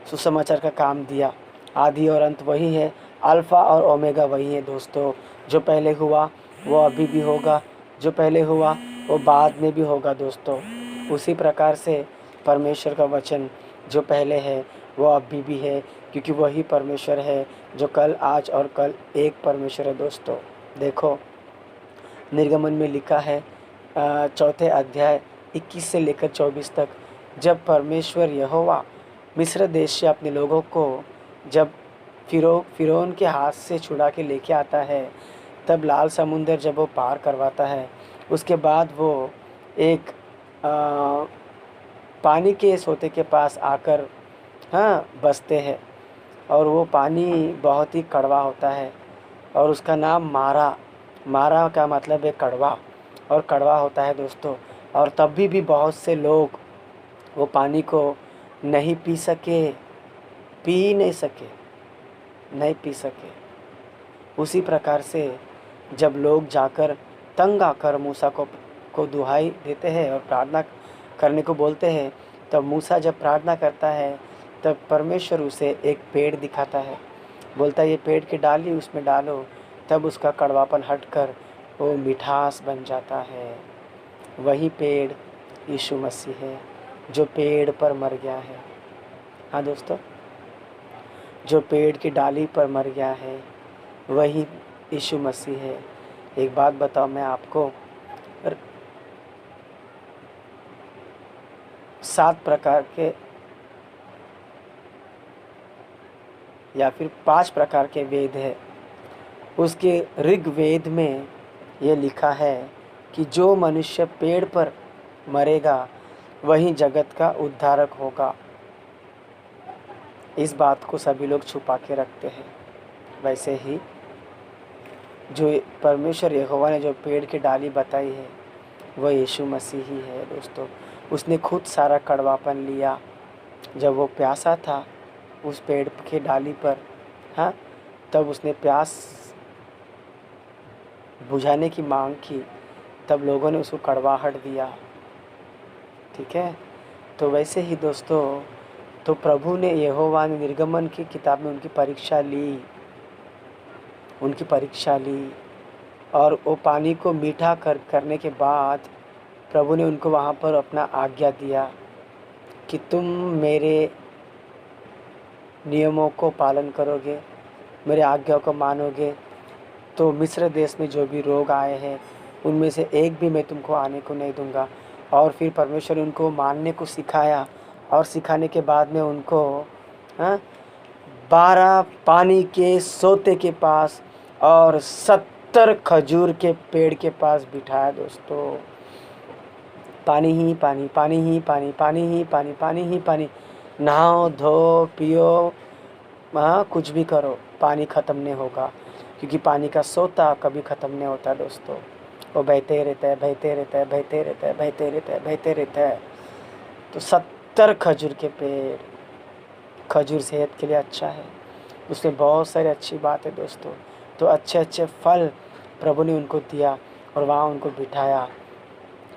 सुसमाचार का काम दिया। आदि और अंत वही है, अल्फ़ा और ओमेगा वही है दोस्तों। जो पहले हुआ वो अभी भी होगा, जो पहले हुआ वो बाद में भी होगा दोस्तों। उसी प्रकार से परमेश्वर का वचन जो पहले है वो अभी भी है, क्योंकि वही परमेश्वर है जो कल, आज और कल एक परमेश्वर है दोस्तों। देखो निर्गमन में लिखा है 4 अध्याय 21 से लेकर 24 तक, जब परमेश्वर यहोवा मिस्र देश से अपने लोगों को जब फिरौन के हाथ से छुड़ा के लेके आता है, तब लाल समुंदर जब वो पार करवाता है, उसके बाद वो एक पानी के सोते के पास आकर, हाँ, बसते हैं। और वो पानी बहुत ही कड़वा होता है और उसका नाम मारा का मतलब है कड़वा, और कड़वा होता है दोस्तों। और तब भी बहुत से लोग वो पानी को नहीं पी सके। उसी प्रकार से जब लोग जाकर तंग आकर मूसा को दुहाई देते हैं और प्रार्थना करने को बोलते हैं, तब मूसा जब प्रार्थना करता है तब परमेश्वर उसे एक पेड़ दिखाता है, बोलता है ये पेड़ की डाली उसमें डालो, तब उसका कड़वापन हटकर वो मिठास बन जाता है। वही पेड़ यीशु मसीह है जो पेड़ पर मर गया है। हाँ दोस्तों, जो पेड़ की डाली पर मर गया है वही यीशु मसीह है। एक बात बताओ मैं आपको, 7 प्रकार के या फिर 5 प्रकार के वेद है। उसके ऋग्वेद में ये लिखा है कि जो मनुष्य पेड़ पर मरेगा वही जगत का उद्धारक होगा। इस बात को सभी लोग छुपा के रखते हैं। वैसे ही जो परमेश्वर यहोवा ने जो पेड़ की डाली बताई है वह यीशु मसीह ही है दोस्तों। उसने खुद सारा कड़वापन लिया। जब वो प्यासा था उस पेड़ की डाली पर, हाँ, तब उसने प्यास बुझाने की मांग की, तब लोगों ने उसको कड़वाहट दिया। ठीक है, तो वैसे ही दोस्तों, तो प्रभु ने, यहोवा ने निर्गमन की किताब में उनकी परीक्षा ली और वो पानी को मीठा करने के बाद प्रभु ने उनको वहाँ पर अपना आज्ञा दिया कि तुम मेरे नियमों को पालन करोगे, मेरे आज्ञा को मानोगे, तो मिस्र देश में जो भी रोग आए हैं उनमें से एक भी मैं तुमको आने को नहीं दूंगा। और फिर परमेश्वर ने उनको मानने को सिखाया और सिखाने के बाद में उनको 12 पानी के सोते के पास और 70 खजूर के पेड़ के पास बिठाया दोस्तों। पानी ही पानी, पानी ही पानी, पानी ही पानी, पानी ही पानी। नहाओ, धो, पियो, कुछ भी करो, पानी ख़त्म नहीं होगा, क्योंकि पानी का सोता कभी ख़त्म नहीं होता दोस्तों। वो बहते रहता है, बहते रहता है, बहते रहता है, बहते रहता है, बहते रहता है। तो 70 खजूर के पेड़, खजूर सेहत के लिए अच्छा है, उसमें बहुत सारी अच्छी बात है दोस्तों। तो अच्छे अच्छे फल प्रभु ने उनको दिया और वहाँ उनको बिठाया।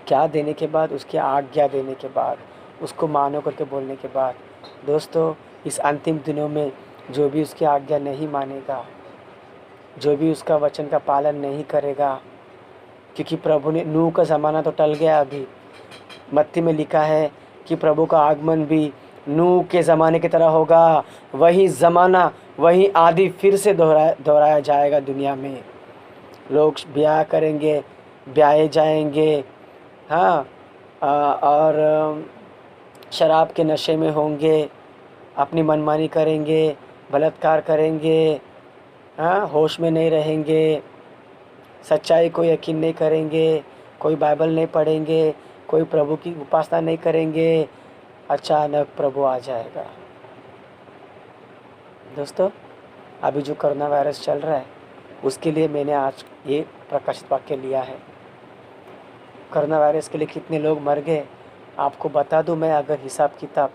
क्या देने के बाद? उसकी आज्ञा देने के बाद, उसको मानो करके बोलने के बाद। दोस्तों, इस अंतिम दिनों में जो भी उसकी आज्ञा नहीं मानेगा, जो भी उसका वचन का पालन नहीं करेगा, क्योंकि प्रभु ने, नूह का ज़माना तो टल गया, अभी मत्ती में लिखा है कि प्रभु का आगमन भी नूह के ज़माने की तरह होगा। वही ज़माना, वही आदि फिर से दोहराया जाएगा दुनिया में। लोग ब्याह करेंगे, ब्याहे जाएंगे, हाँ, और शराब के नशे में होंगे, अपनी मनमानी करेंगे, बलात्कार करेंगे, हाँ, होश में नहीं रहेंगे, सच्चाई को यकीन नहीं करेंगे, कोई बाइबल नहीं पढ़ेंगे, कोई प्रभु की उपासना नहीं करेंगे। अचानक प्रभु आ जाएगा दोस्तों। अभी जो कोरोना वायरस चल रहा है उसके लिए मैंने आज ये प्रकाशित वाक्य लिया है। कोरोना वायरस के लिए कितने लोग मर गए आपको बता दूं मैं, अगर हिसाब किताब,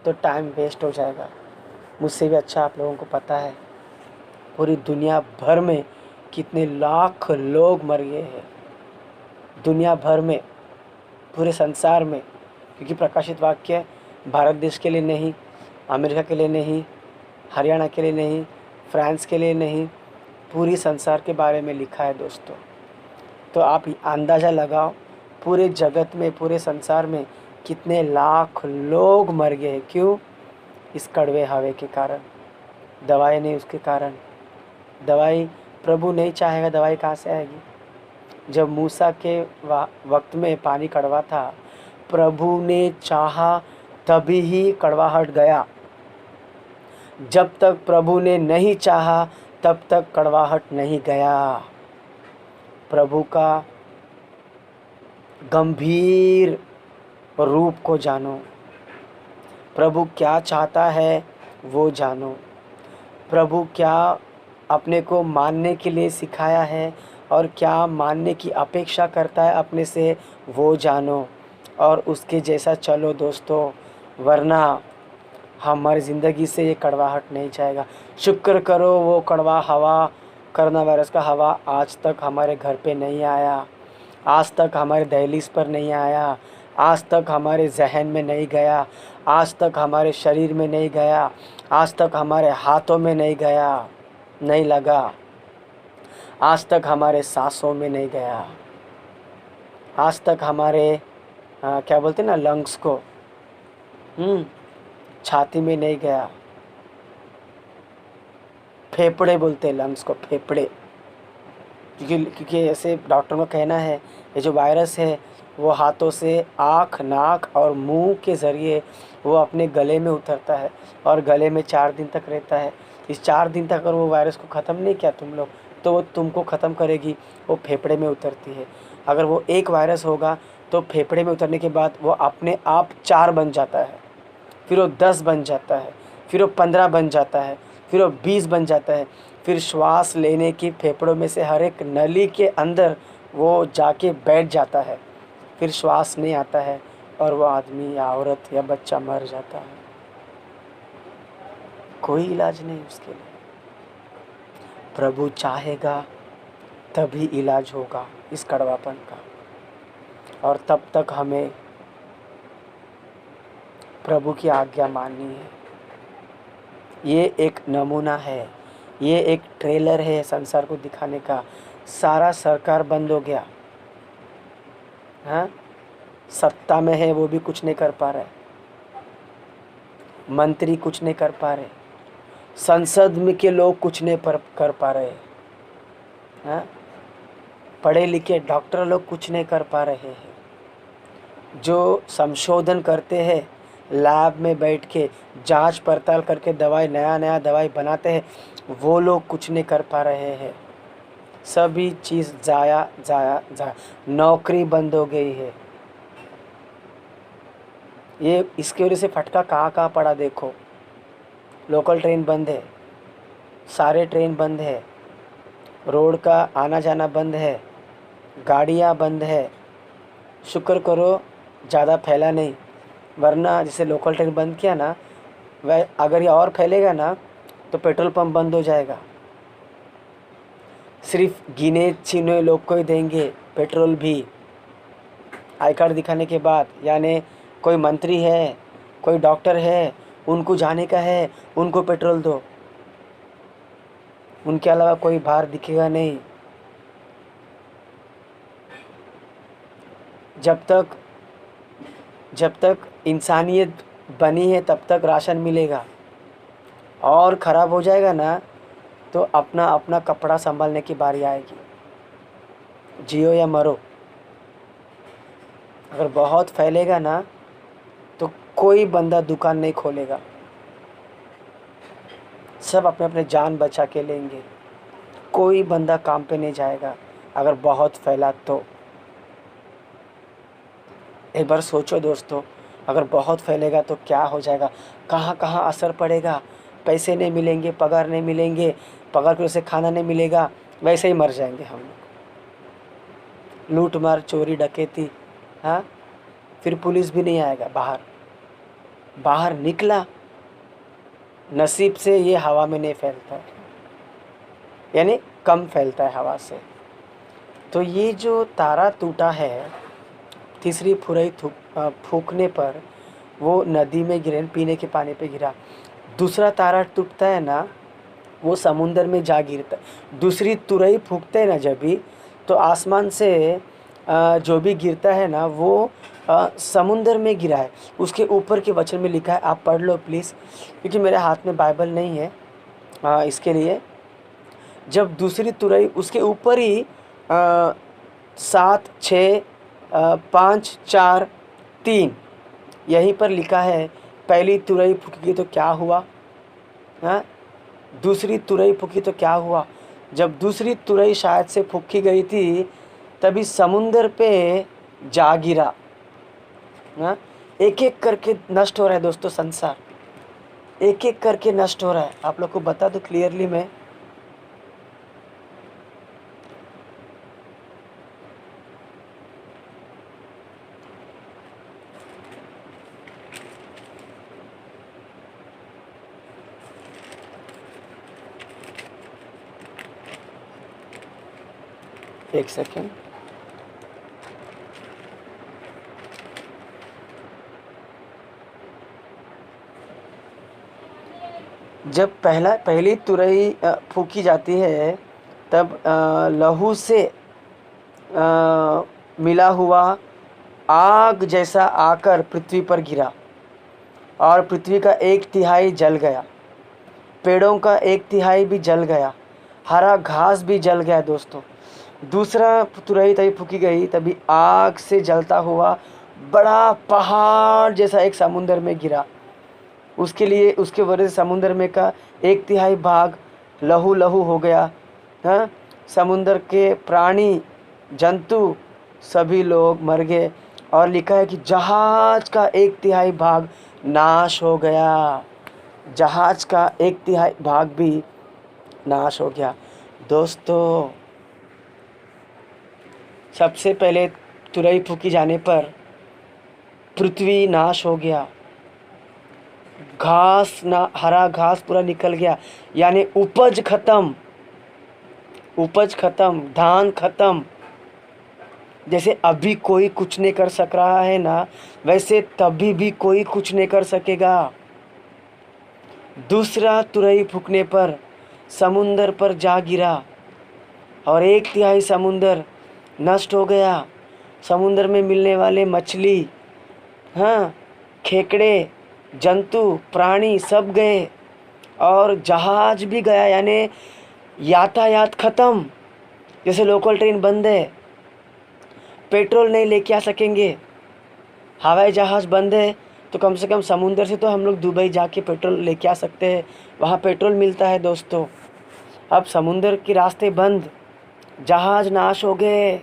तो टाइम वेस्ट हो जाएगा। मुझसे भी अच्छा आप लोगों को पता है पूरी दुनिया भर में कितने लाख लोग मर गए हैं। दुनिया भर में, पूरे संसार में, क्योंकि प्रकाशित वाक्य भारत देश के लिए नहीं, अमेरिका के लिए नहीं, हरियाणा के लिए नहीं, फ्रांस के लिए नहीं, पूरी संसार के बारे में लिखा है दोस्तों। तो आप अंदाज़ा लगाओ पूरे जगत में, पूरे संसार में कितने लाख लोग मर गए हैं। क्यों? इस कड़वे हवा के कारण। दवाई नहीं, उसके कारण। दवाई प्रभु नहीं चाहेगा, दवाई कहाँ से आएगी? जब मूसा के वक्त में पानी कड़वा था, प्रभु ने चाहा तभी ही कड़वाहट गया। जब तक प्रभु ने नहीं चाहा तब तक कड़वाहट नहीं गया। प्रभु का गंभीर रूप को जानो, प्रभु क्या चाहता है वो जानो, प्रभु क्या अपने को मानने के लिए सिखाया है और क्या मानने की अपेक्षा करता है अपने से वो जानो, और उसके जैसा चलो दोस्तों, वरना हमारी ज़िंदगी से ये कड़वाहट नहीं जाएगा। शुक्र करो वो कड़वा हवा, कोरोना वायरस का हवा आज तक हमारे घर पे नहीं आया, आज तक हमारे दहलीज पर नहीं आया, आज तक हमारे जहन में नहीं गया, आज तक हमारे शरीर में नहीं गया, आज तक हमारे हाथों में नहीं गया, नहीं लगा, आज तक हमारे सांसों में नहीं गया, आज तक हमारे क्या बोलते हैं ना, लंग्स को, छाती में नहीं गया। फेफड़े बोलते हैं लंग्स को, फेफड़े, क्योंकि ऐसे डॉक्टरों का कहना है ये जो वायरस है वो हाथों से आँख, नाक और मुंह के ज़रिए वो अपने गले में उतरता है और गले में 4 दिन तक रहता है। इस 4 दिन तक अगर वो वायरस को ख़त्म नहीं किया तुम लोग, तो वो तुमको ख़त्म करेगी, वो फेफड़े में उतरती है। अगर वो एक वायरस होगा तो फेफड़े में उतरने के बाद वो अपने आप 4 बन जाता है, फिर वो 10 बन जाता है, फिर वो 15 बन जाता है, फिर वो 20 बन जाता है, फिर श्वास लेने की फेफड़ों में से हर एक नली के अंदर वो जाके बैठ जाता है, फिर श्वास नहीं आता है और वो आदमी या औरत या बच्चा मर जाता है। कोई इलाज नहीं उसके लिए। प्रभु चाहेगा तभी इलाज होगा इस कड़वापन का, और तब तक हमें प्रभु की आज्ञा माननी है। ये एक नमूना है, ये एक ट्रेलर है संसार को दिखाने का। सारा सरकार बंद हो गया, हाँ, सत्ता में है वो भी कुछ नहीं कर पा रहे, मंत्री कुछ नहीं कर पा रहे, संसद में के लोग कुछ नहीं कर पा रहे, हाँ, पढ़े लिखे डॉक्टर लोग कुछ नहीं कर पा रहे हैं। जो संशोधन करते हैं लैब में बैठ के, जांच पड़ताल करके दवाई, नया दवाई बनाते हैं, वो लोग कुछ नहीं कर पा रहे हैं। सभी चीज़ जाया, नौकरी बंद हो गई है। ये इसकी वजह से फटका कहाँ पड़ा देखो। लोकल ट्रेन बंद है, सारे ट्रेन बंद है, रोड का आना जाना बंद है, गाड़ियाँ बंद है। शुक्र करो ज़्यादा फैला नहीं, वरना जैसे लोकल ट्रेन बंद किया ना, वह अगर ये और फैलेगा ना तो पेट्रोल पंप बंद हो जाएगा। सिर्फ गिने चुने लोग को ही देंगे पेट्रोल भी, आई कार्ड दिखाने के बाद। यानी कोई मंत्री है, कोई डॉक्टर है, उनको जाने का है, उनको पेट्रोल दो, उनके अलावा कोई बाहर दिखेगा नहीं। जब तक इंसानियत बनी है तब तक राशन मिलेगा, और ख़राब हो जाएगा ना तो अपना कपड़ा संभालने की बारी आएगी। जियो या मरो। अगर बहुत फैलेगा ना तो कोई बंदा दुकान नहीं खोलेगा, सब अपने अपने जान बचा के लेंगे, कोई बंदा काम पे नहीं जाएगा अगर बहुत फैला तो। एक बार सोचो दोस्तों, अगर बहुत फैलेगा तो क्या हो जाएगा, कहाँ कहाँ असर पड़ेगा। पैसे नहीं मिलेंगे, पगार नहीं मिलेंगे, पगार की वजह से खाना नहीं मिलेगा, वैसे ही मर जाएंगे हम लोग। लूट मार, चोरी डकैती, हाँ, फिर पुलिस भी नहीं आएगा। बाहर निकला, नसीब से ये हवा में नहीं फैलता है, यानी कम फैलता है हवा से। तो ये जो तारा टूटा है तीसरी फुरई फूकने पर वो नदी में गिरे, पीने के पानी पे गिरा। दूसरा तारा टूटता है ना वो समुंदर में जा गिरता। दूसरी तुरई फूकते हैं ना जब भी, तो आसमान से जो भी गिरता है ना वो समुंदर में गिरा है। उसके ऊपर के वचन में लिखा है, आप पढ़ लो प्लीज़, क्योंकि मेरे हाथ में बाइबल नहीं है इसके लिए। जब दूसरी तुरई उसके ऊपर ही 7 6 5 4 3 यहीं पर लिखा है, पहली तुरई फूकी तो क्या हुआ, हाँ दूसरी तुरई फूकी तो क्या हुआ। जब दूसरी तुरई शायद से फूकी गई थी तभी समुंदर पे जा गिरा। हाँ एक एक करके नष्ट हो रहा है दोस्तों, संसार एक एक करके नष्ट हो रहा है। आप लोग को बता दो क्लियरली मैं, एक सेकेंड। जब पहली तुरई फूकी जाती है तब लहू से मिला हुआ आग जैसा आकर पृथ्वी पर गिरा और पृथ्वी का 1/3 जल गया, पेड़ों का 1/3 भी जल गया, हरा घास भी जल गया दोस्तों। दूसरा तुरई तभी फूकी गई तभी आग से जलता हुआ बड़ा पहाड़ जैसा एक समुंदर में गिरा। उसके वजह से समुंदर में का 1/3 भाग लहू लहू हो गया। हाँ समुंदर के प्राणी जंतु सभी लोग मर गए। और लिखा है कि जहाज का 1/3 भाग नाश हो गया, जहाज का 1/3 भाग भी नाश हो गया। दोस्तों सबसे पहले तुरई फूकी जाने पर पृथ्वी नाश हो गया, घास ना हरा घास पूरा निकल गया, यानी उपज खत्म, धान खत्म। जैसे अभी कोई कुछ नहीं कर सक रहा है ना, वैसे तभी भी कोई कुछ नहीं कर सकेगा। दूसरा तुरई फूकने पर समुंदर पर जा गिरा और 1/3 समुंदर नष्ट हो गया। समुंदर में मिलने वाले मछली, हाँ खेकड़े, जंतु, प्राणी सब गए और जहाज भी गया, यानी यातायात ख़त्म। जैसे लोकल ट्रेन बंद है, पेट्रोल नहीं लेके आ सकेंगे, हवाई जहाज़ बंद है, तो कम से कम समुंदर से तो हम लोग दुबई जाके पेट्रोल लेके आ सकते हैं, वहाँ पेट्रोल मिलता है दोस्तों। अब समुंदर के रास्ते बंद, जहाज नाश हो गए।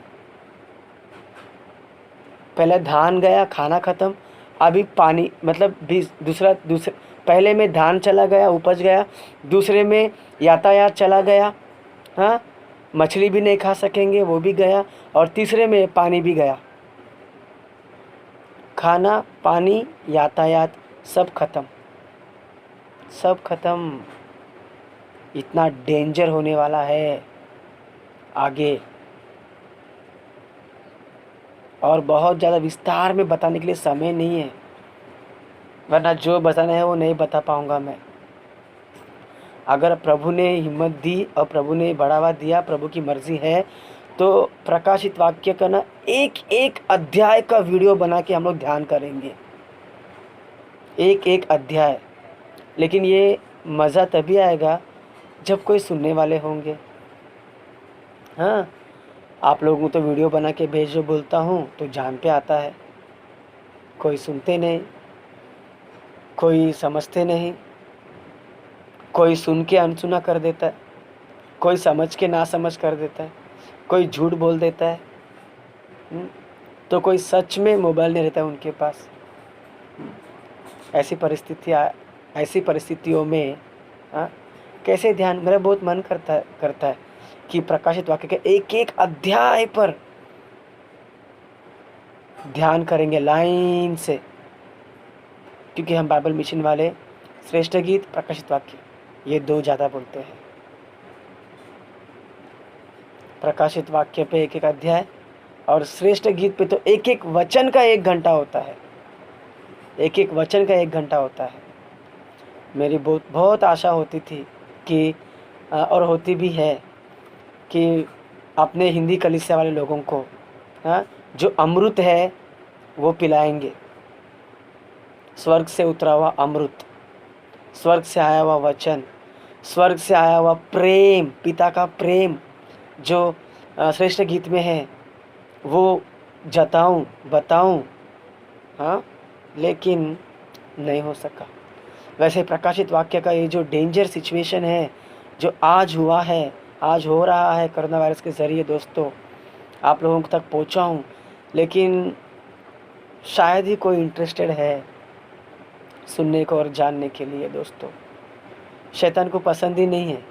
पहले धान गया, खाना ख़त्म, अभी पानी मतलब दूसरे पहले में धान चला गया, उपज गया, दूसरे में यातायात चला गया, हाँ मछली भी नहीं खा सकेंगे वो भी गया, और तीसरे में पानी भी गया। खाना, पानी, यातायात सब खत्म, सब खत्म। इतना डेंजर होने वाला है आगे, और बहुत ज़्यादा विस्तार में बताने के लिए समय नहीं है, वरना जो बताना है वो नहीं बता पाऊँगा मैं। अगर प्रभु ने हिम्मत दी और प्रभु ने बढ़ावा दिया, प्रभु की मर्ज़ी है, तो प्रकाशित वाक्य का ना एक एक अध्याय का वीडियो बना के हम लोग ध्यान करेंगे, एक एक अध्याय। लेकिन ये मज़ा तभी आएगा जब कोई सुनने वाले होंगे। हाँ आप लोगों को तो वीडियो बना के भेजो बोलता हूँ तो जान पे आता है, कोई सुनते नहीं, कोई समझते नहीं, कोई सुन के अनसुना कर देता है, कोई समझ के ना समझ कर देता है, कोई झूठ बोल देता है, तो कोई सच में मोबाइल नहीं रहता है उनके पास। ऐसी परिस्थितियों में कैसे ध्यान, मेरा बहुत मन करता है कि प्रकाशित वाक्य के एक एक अध्याय पर ध्यान करेंगे लाइन से, क्योंकि हम बाइबल मिशन वाले श्रेष्ठ गीत, प्रकाशित वाक्य, ये 2 ज़्यादा बोलते हैं। प्रकाशित वाक्य पे एक एक अध्याय, और श्रेष्ठ गीत पे तो एक एक वचन का 1 घंटा होता है, एक एक वचन का 1 घंटा होता है। मेरी बहुत बहुत आशा होती थी कि और होती भी है कि अपने हिंदी कलीसिया वाले लोगों को जो अमृत है वो पिलाएंगे, स्वर्ग से उतरा हुआ अमृत, स्वर्ग से आया हुआ वचन, स्वर्ग से आया हुआ प्रेम, पिता का प्रेम जो श्रेष्ठ गीत में है वो जताऊं, बताऊं, लेकिन नहीं हो सका। वैसे प्रकाशित वाक्य का ये जो डेंजर सिचुएशन है जो आज हुआ है, आज हो रहा है कोरोना वायरस के ज़रिए दोस्तों, आप लोगों तक पहुंचाऊं, लेकिन शायद ही कोई इंटरेस्टेड है सुनने को और जानने के लिए। दोस्तों, शैतान को पसंद ही नहीं है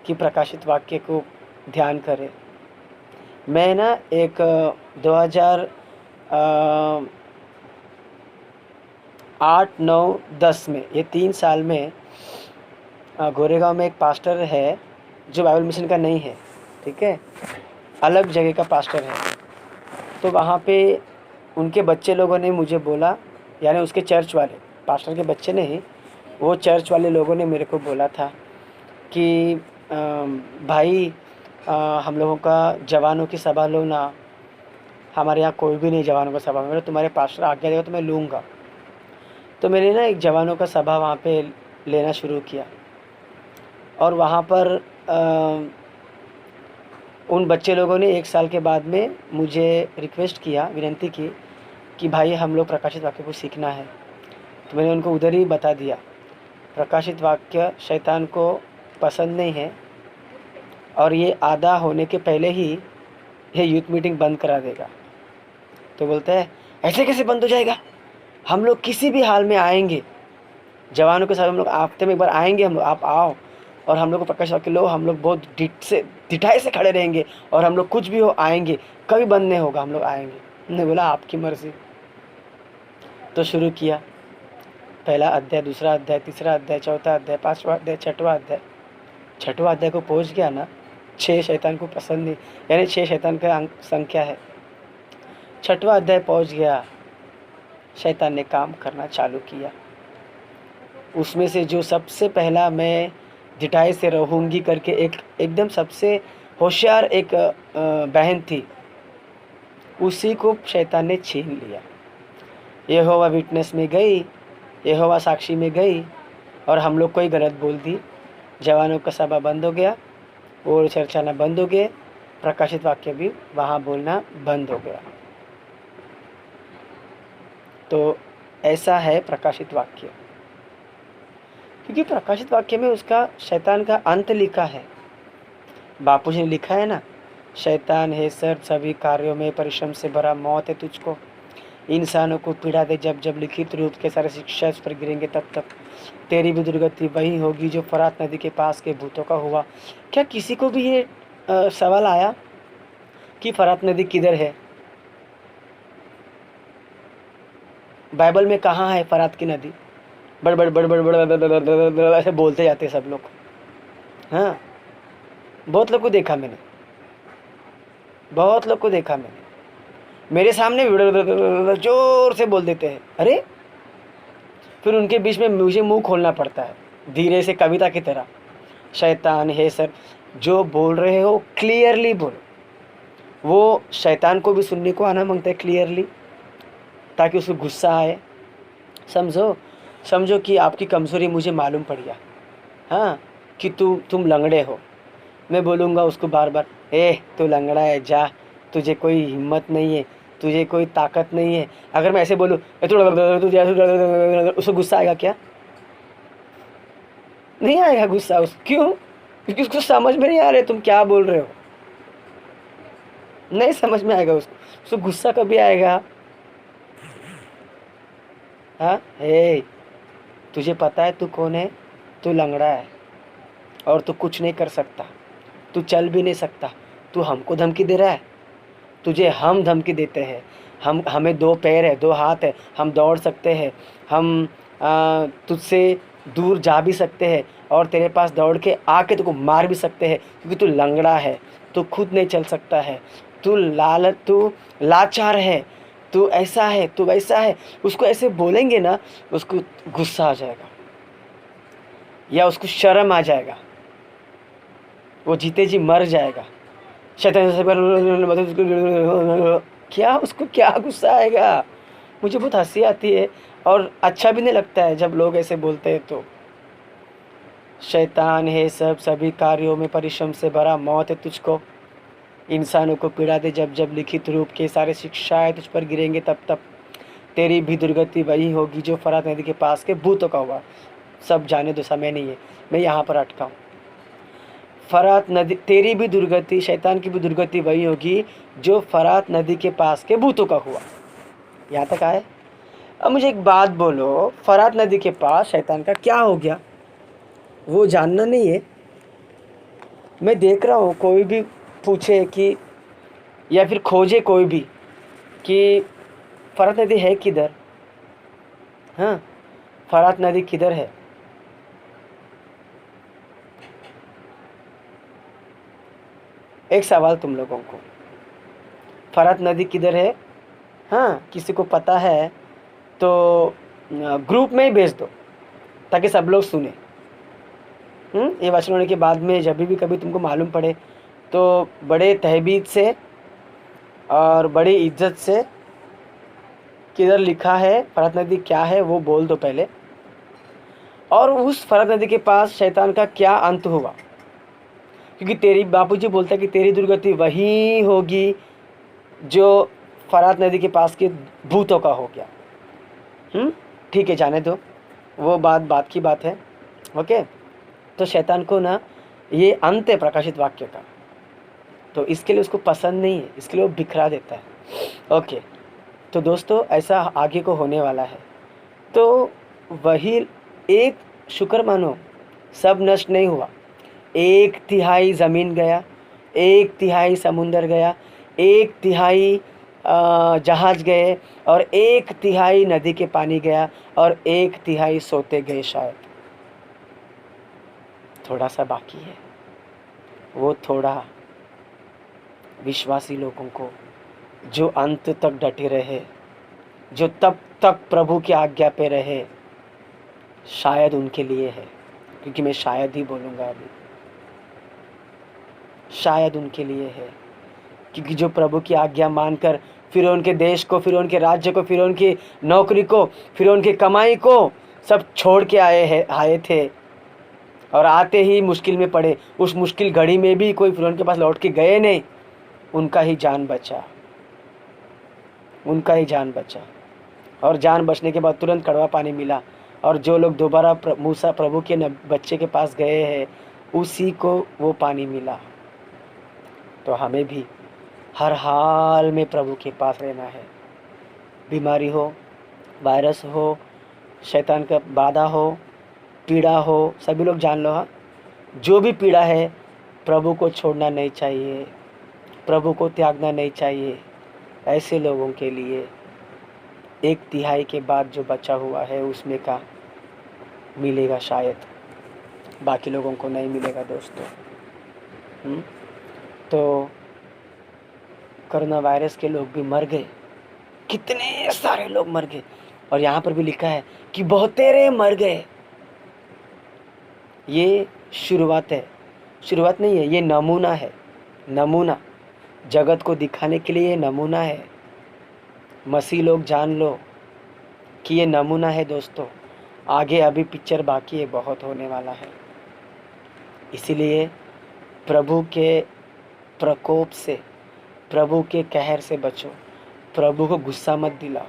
कि प्रकाशित वाक्य को ध्यान करें। मैं ना एक 2008, 9, 10 में, ये 3 साल में गोरेगांव में एक पास्टर है जो बाइबल मिशन का नहीं है, ठीक है, अलग जगह का पास्टर है। तो वहाँ पे उनके बच्चे लोगों ने मुझे बोला, यानी उसके चर्च वाले, पास्टर के बच्चे नहीं, वो चर्च वाले लोगों ने मेरे को बोला था कि भाई हम लोगों का जवानों की सभा लो ना, हमारे यहाँ कोई भी नहीं जवानों का सभा, मेरे तुम्हारे पास्टर आज्ञा देगा तो मैं लूँगा। तो मैंने ना एक जवानों का सभा वहाँ पे लेना शुरू किया, और वहाँ पर उन बच्चे लोगों ने 1 साल के बाद में मुझे रिक्वेस्ट किया, विनती की कि भाई हम लोग प्रकाशित वाक्य को सीखना है। तो मैंने उनको उधर ही बता दिया, प्रकाशित वाक्य शैतान को पसंद नहीं है, और ये आधा होने के पहले ही ये यूथ मीटिंग बंद करा देगा। तो बोलते हैं ऐसे कैसे बंद हो जाएगा, हम लोग किसी भी हाल में आएंगे, जवानों के साथ हम लोग हफ्ते में एक बार आएंगे, हम लोग, आप आओ और हम लोग को प्रकाशित वाक्य लो, हम लोग बहुत ढिठाई से खड़े रहेंगे, और हम लोग कुछ भी हो आएंगे, कभी बंद नहीं होगा, हम लोग आएंगे। हमने बोला आपकी मर्ज़ी। तो शुरू किया, पहला अध्याय, दूसरा अध्याय, तीसरा अध्याय, चौथा अध्याय, 5वां अध्याय, 6वां अध्याय। 6वां अध्याय को पहुंच गया ना, 6 शैतान को पसंद नहीं, यानी 6 शैतान का संख्या है। 6वां अध्याय पहुंच गया, शैतान ने काम करना चालू किया। उसमें से जो सबसे पहला मैं ढिठाई से रहूँगी करके एकदम सबसे होशियार एक बहन थी, उसी को शैतान ने छीन लिया। यहोवा विटनेस में गई, यहोवा साक्षी में गई, और हम लोग को ही गलत बोल दी, जवानों का सभा बंद हो गया, वो चर्चा आना बंद हो गए, प्रकाशित वाक्य भी वहाँ बोलना बंद हो गया। तो ऐसा है प्रकाशित वाक्य, क्योंकि प्रकाशित वाक्य में उसका शैतान का अंत लिखा है। बापू जी ने लिखा है ना, शैतान है सर सभी कार्यों में परिश्रम से भरा, मौत है तुझको, इंसानों को पीड़ा दे, जब जब लिखित रूप के सारे शिक्षा इस पर गिरेंगे तब तक तेरी भी दुर्गति वही होगी जो फरात नदी के पास के भूतों का हुआ। क्या किसी को भी ये सवाल आया कि फरात नदी किधर है? बाइबल में कहाँ है फरात की नदी? बड़ बड़ बड़ बड़ बड़ ऐसे बोलते जाते सब लोग। हाँ, बहुत लोग को देखा मैंने, बहुत लोग को देखा मैंने, मेरे सामने जोर से बोल देते हैं, अरे फिर उनके बीच में मुझे मुंह खोलना पड़ता है धीरे से, कविता की तरह। शैतान है सर, जो बोल रहे हो क्लियरली बोलो। वो शैतान को भी सुनने को आना मांगता है क्लियरली, ताकि उसको गुस्सा आए। समझो कि आपकी कमज़ोरी मुझे मालूम पड़ गया, हाँ, कि तुम लंगड़े हो। मैं बोलूँगा उसको बार बार, तू लंगड़ा है, जा, तुझे कोई हिम्मत नहीं है, तुझे कोई ताकत नहीं है। अगर मैं ऐसे बोलूँ उसको गुस्सा आएगा क्या? नहीं आएगा गुस्सा। क्यों? क्योंकि उसको समझ में नहीं आ रहे तुम क्या बोल रहे हो, नहीं समझ में आएगा उसको गुस्सा कभी आएगा? हाँ, तुझे पता है तू कौन है? तू लंगड़ा है और तू कुछ नहीं कर सकता, तू चल भी नहीं सकता। तू हमको धमकी दे रहा है, तुझे हम धमकी देते हैं। हमें 2 पैर है, 2 हाथ है, हम दौड़ सकते हैं, हम तुझसे दूर जा भी सकते हैं, और तेरे पास दौड़ के आके तुझको मार भी सकते हैं, क्योंकि तू लंगड़ा है। तू खुद नहीं चल सकता है, तू लाचार है, तू ऐसा है, तू वैसा है, उसको ऐसे बोलेंगे ना, उसको गुस्सा आ जाएगा या उसको शर्म आ जाएगा, वो जीते जी मर जाएगा। शैतान से क्या, उसको क्या गुस्सा आएगा? मुझे बहुत हंसी आती है और अच्छा भी नहीं लगता है जब लोग ऐसे बोलते हैं। तो शैतान है सब, सभी कार्यों में परिश्रम से भरा, मौत है तुझको, इंसानों को पीड़ा दे, जब जब लिखित रूप के सारे शिक्षाएं तुझ पर गिरेंगे तब तब तेरी भी दुर्गति वही होगी जो फरात नदी के पास के भूतों का हुआ। सब जाने दो, समय नहीं है, मैं यहाँ पर अटका हूँ। फरात नदी, तेरी भी दुर्गति, शैतान की भी दुर्गति वही होगी जो फरात नदी के पास के भूतों का हुआ। यहाँ तक आए। अब मुझे एक बात बोलो, फरात नदी के पास शैतान का क्या हो गया, वो जानना नहीं है। मैं देख रहा हूँ कोई भी पूछे कि, या फिर खोजे कोई भी कि फरात नदी है किधर, हाँ फरात नदी किधर है, एक सवाल तुम लोगों को, फरात नदी किधर है? हाँ किसी को पता है तो ग्रुप में ही भेज दो ताकि सब लोग सुने। ये वचन होने के बाद में जब भी कभी तुमको मालूम पड़े तो बड़े तहबीद से और बड़ी इज्जत से किधर लिखा है फरात नदी क्या है वो बोल दो पहले, और उस फरात नदी के पास शैतान का क्या अंत हुआ। क्योंकि तेरी बापूजी बोलता है कि तेरी दुर्गति वही होगी जो फरात नदी के पास के भूतों का हो गया। ठीक है, जाने दो, वो बात की बात है। ओके, तो शैतान को ना ये अंत है प्रकाशित वाक्य का, तो इसके लिए उसको पसंद नहीं है, इसके लिए वो बिखरा देता है। ओके, तो दोस्तों ऐसा आगे को होने वाला है। तो वही एक शुक्र मानो सब नष्ट नहीं हुआ, 1/3 ज़मीन गया, 1/3 समुंदर गया, 1/3 जहाज गए, और 1/3 नदी के पानी गया, और 1/3 सोते गए। शायद थोड़ा सा बाकी है, वो थोड़ा विश्वासी लोगों को जो अंत तक डटे रहे, जो तब तक प्रभु की आज्ञा पे रहे, शायद उनके लिए है। क्योंकि मैं शायद ही बोलूँगा अभी, शायद उनके लिए है। क्योंकि जो प्रभु की आज्ञा मानकर फिर उनके देश को, फिर उनके राज्य को, फिर उनकी नौकरी को, फिर उनकी कमाई को सब छोड़ के आए थे, और आते ही मुश्किल में पड़े। उस मुश्किल घड़ी में भी कोई फिर उनके पास लौट के गए नहीं, उनका ही जान बचा, उनका ही जान बचा। और जान बचने के बाद तुरंत कड़वा पानी मिला, और जो लोग दोबारा मूसा प्रभु के बच्चे के पास गए हैं उसी को वो पानी मिला। तो हमें भी हर हाल में प्रभु के पास रहना है। बीमारी हो, वायरस हो, शैतान का बाधा हो, पीड़ा हो, सभी लोग जान लो, हाँ जो भी पीड़ा है प्रभु को छोड़ना नहीं चाहिए, प्रभु को त्यागना नहीं चाहिए। ऐसे लोगों के लिए 1/3 के बाद जो बचा हुआ है उसमें का मिलेगा शायद, बाकी लोगों को नहीं मिलेगा दोस्तों। तो कोरोना वायरस के लोग भी मर गए, कितने सारे लोग मर गए, और यहाँ पर भी लिखा है कि बहुतेरे मर गए। ये शुरुआत है, शुरुआत नहीं है, ये नमूना है, नमूना जगत को दिखाने के लिए ये नमूना है। मसीह लोग जान लो कि ये नमूना है दोस्तों, आगे अभी पिक्चर बाकी है, बहुत होने वाला है। इसीलिए प्रभु के प्रकोप से, प्रभु के कहर से बचो, प्रभु को गुस्सा मत दिलाओ,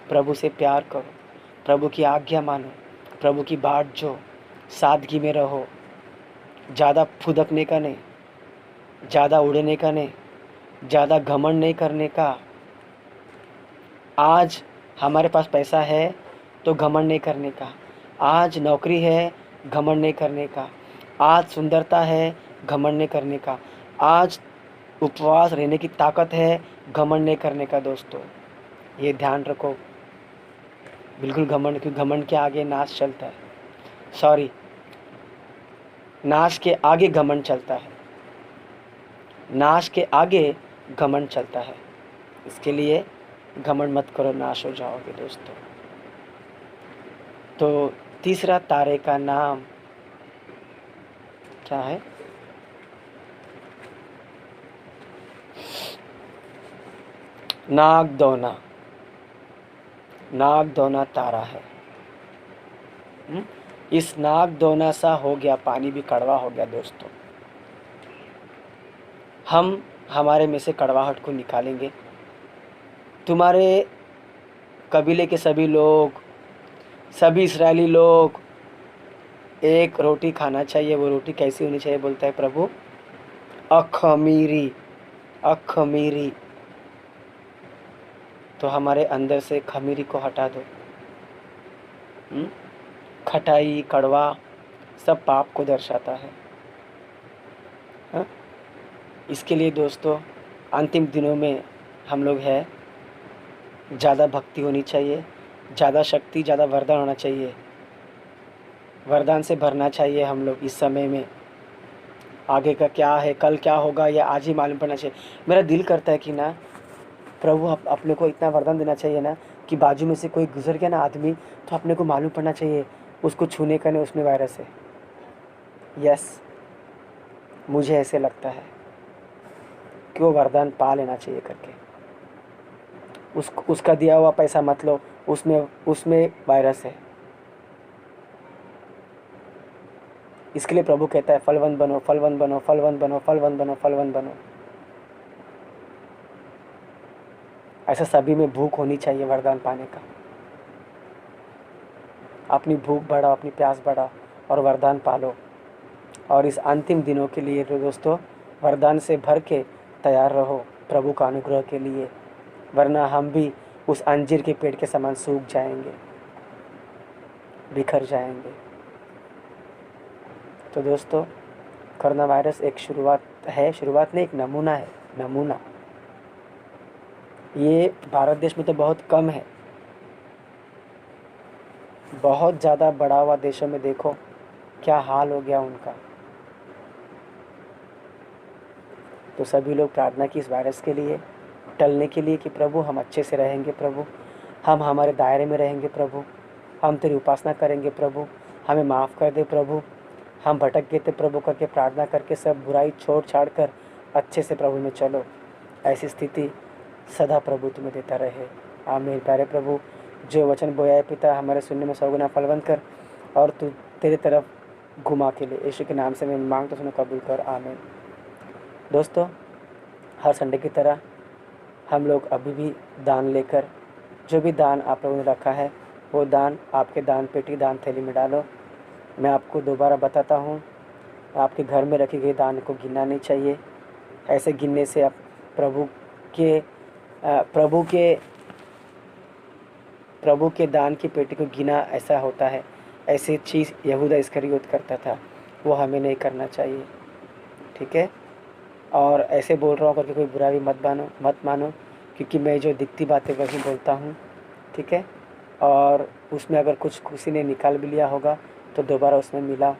प्रभु से प्यार करो, प्रभु की आज्ञा मानो, प्रभु की बाट जो, सादगी में रहो, ज़्यादा फुदकने का नहीं, ज़्यादा उड़ने का नहीं, ज़्यादा घमंड नहीं करने का। आज हमारे पास पैसा है तो घमंड नहीं करने का, आज नौकरी है घमंड नहीं करने का, आज सुंदरता है घमंड नहीं करने का, आज उपवास रहने की ताकत है घमंड नहीं करने का। दोस्तों ये ध्यान रखो, बिल्कुल घमंड, क्योंकि घमंड के आगे नाश चलता है, सॉरी नाश के आगे घमंड चलता है। नाश के आगे घमंड चलता है, इसके लिए घमंड मत करो, नाश हो जाओगे दोस्तों। तो तीसरा तारे का नाम क्या है? नागदौना। नागदौना तारा है। इस नागदौना सा हो गया, पानी भी कड़वा हो गया दोस्तों। हम हमारे में से कड़वाहट को निकालेंगे। तुम्हारे कबीले के सभी लोग, सभी इस्राएली लोग एक रोटी खाना चाहिए। वो रोटी कैसी होनी चाहिए बोलता है प्रभु? अखमीरी। अखमीरी। तो हमारे अंदर से खमीरी को हटा दो। खटाई, कड़वा सब पाप को दर्शाता है। इसके लिए दोस्तों अंतिम दिनों में हम लोग है, ज़्यादा भक्ति होनी चाहिए, ज़्यादा शक्ति, ज़्यादा वरदान होना चाहिए। वरदान से भरना चाहिए हम लोग इस समय में। आगे का क्या है, कल क्या होगा, या आज ही मालूम पड़ना चाहिए। मेरा दिल करता है कि ना प्रभु अपने को इतना वरदान देना चाहिए ना कि बाजू में से कोई गुजर गया ना आदमी, तो अपने को मालूम पड़ना चाहिए उसको छूने का नहीं, उसमें वायरस है। यस, मुझे ऐसे लगता है कि वो वरदान पा लेना चाहिए करके। उसका दिया हुआ पैसा मत लो, उसमें वायरस है। इसके लिए प्रभु कहता है फलवंत बनो, फलवंत बनो, फलवंत बनो, फलवंत बनो, फलवंत बनो। ऐसा सभी में भूख होनी चाहिए वरदान पाने का। अपनी भूख बढ़ाओ, अपनी प्यास बढ़ाओ और वरदान पालो। और इस अंतिम दिनों के लिए दोस्तों वरदान से भर के तैयार रहो प्रभु का अनुग्रह के लिए, वरना हम भी उस अंजीर के पेड़ के समान सूख जाएंगे, बिखर जाएंगे। तो दोस्तों कोरोना वायरस एक शुरुआत है, शुरुआत नहीं, एक नमूना है। नमूना ये भारत देश में तो बहुत कम है, बहुत ज़्यादा बढ़ा हुआ देशों में देखो क्या हाल हो गया उनका। तो सभी लोग प्रार्थना की इस वायरस के लिए, टलने के लिए, कि प्रभु हम अच्छे से रहेंगे, प्रभु हम हमारे दायरे में रहेंगे, प्रभु हम तेरी उपासना करेंगे, प्रभु हमें माफ़ कर दे, प्रभु हम भटक गए थे, प्रभु करके प्रार्थना करके सब बुराई छोड़ छाड़ कर अच्छे से प्रभु में चलो। ऐसी स्थिति सदा प्रभु तुम्हें देता रहे। आमीन। प्यारे प्रभु, जो वचन बोया है पिता, हमारे सुनने में 100 गुना फलवंत कर और तू तेरे तरफ घुमा के लिए। यीशु के नाम से मैं मांगता हूँ, कबूल कर। आमीन। दोस्तों हर संडे की तरह हम लोग अभी भी दान लेकर, जो भी दान आप लोगों ने रखा है वो दान आपके दान पेटी, दान थैली में डालो। मैं आपको दोबारा बताता हूँ, आपके घर में रखी गई दान को गिनना नहीं चाहिए। ऐसे गिनने से आप प्रभु के दान की पेटी को गिना ऐसा होता है। ऐसी चीज़ यहूदा इस्करियोत करता था, वो हमें नहीं करना चाहिए। ठीक है। और ऐसे बोल रहा हूँ करके कोई बुरा भी मत मानो, क्योंकि मैं जो दिखती बातें वही बोलता हूँ। ठीक है। और उसमें अगर कुछ किसी ने निकाल भी लिया होगा तो दोबारा उसमें मिलाओ।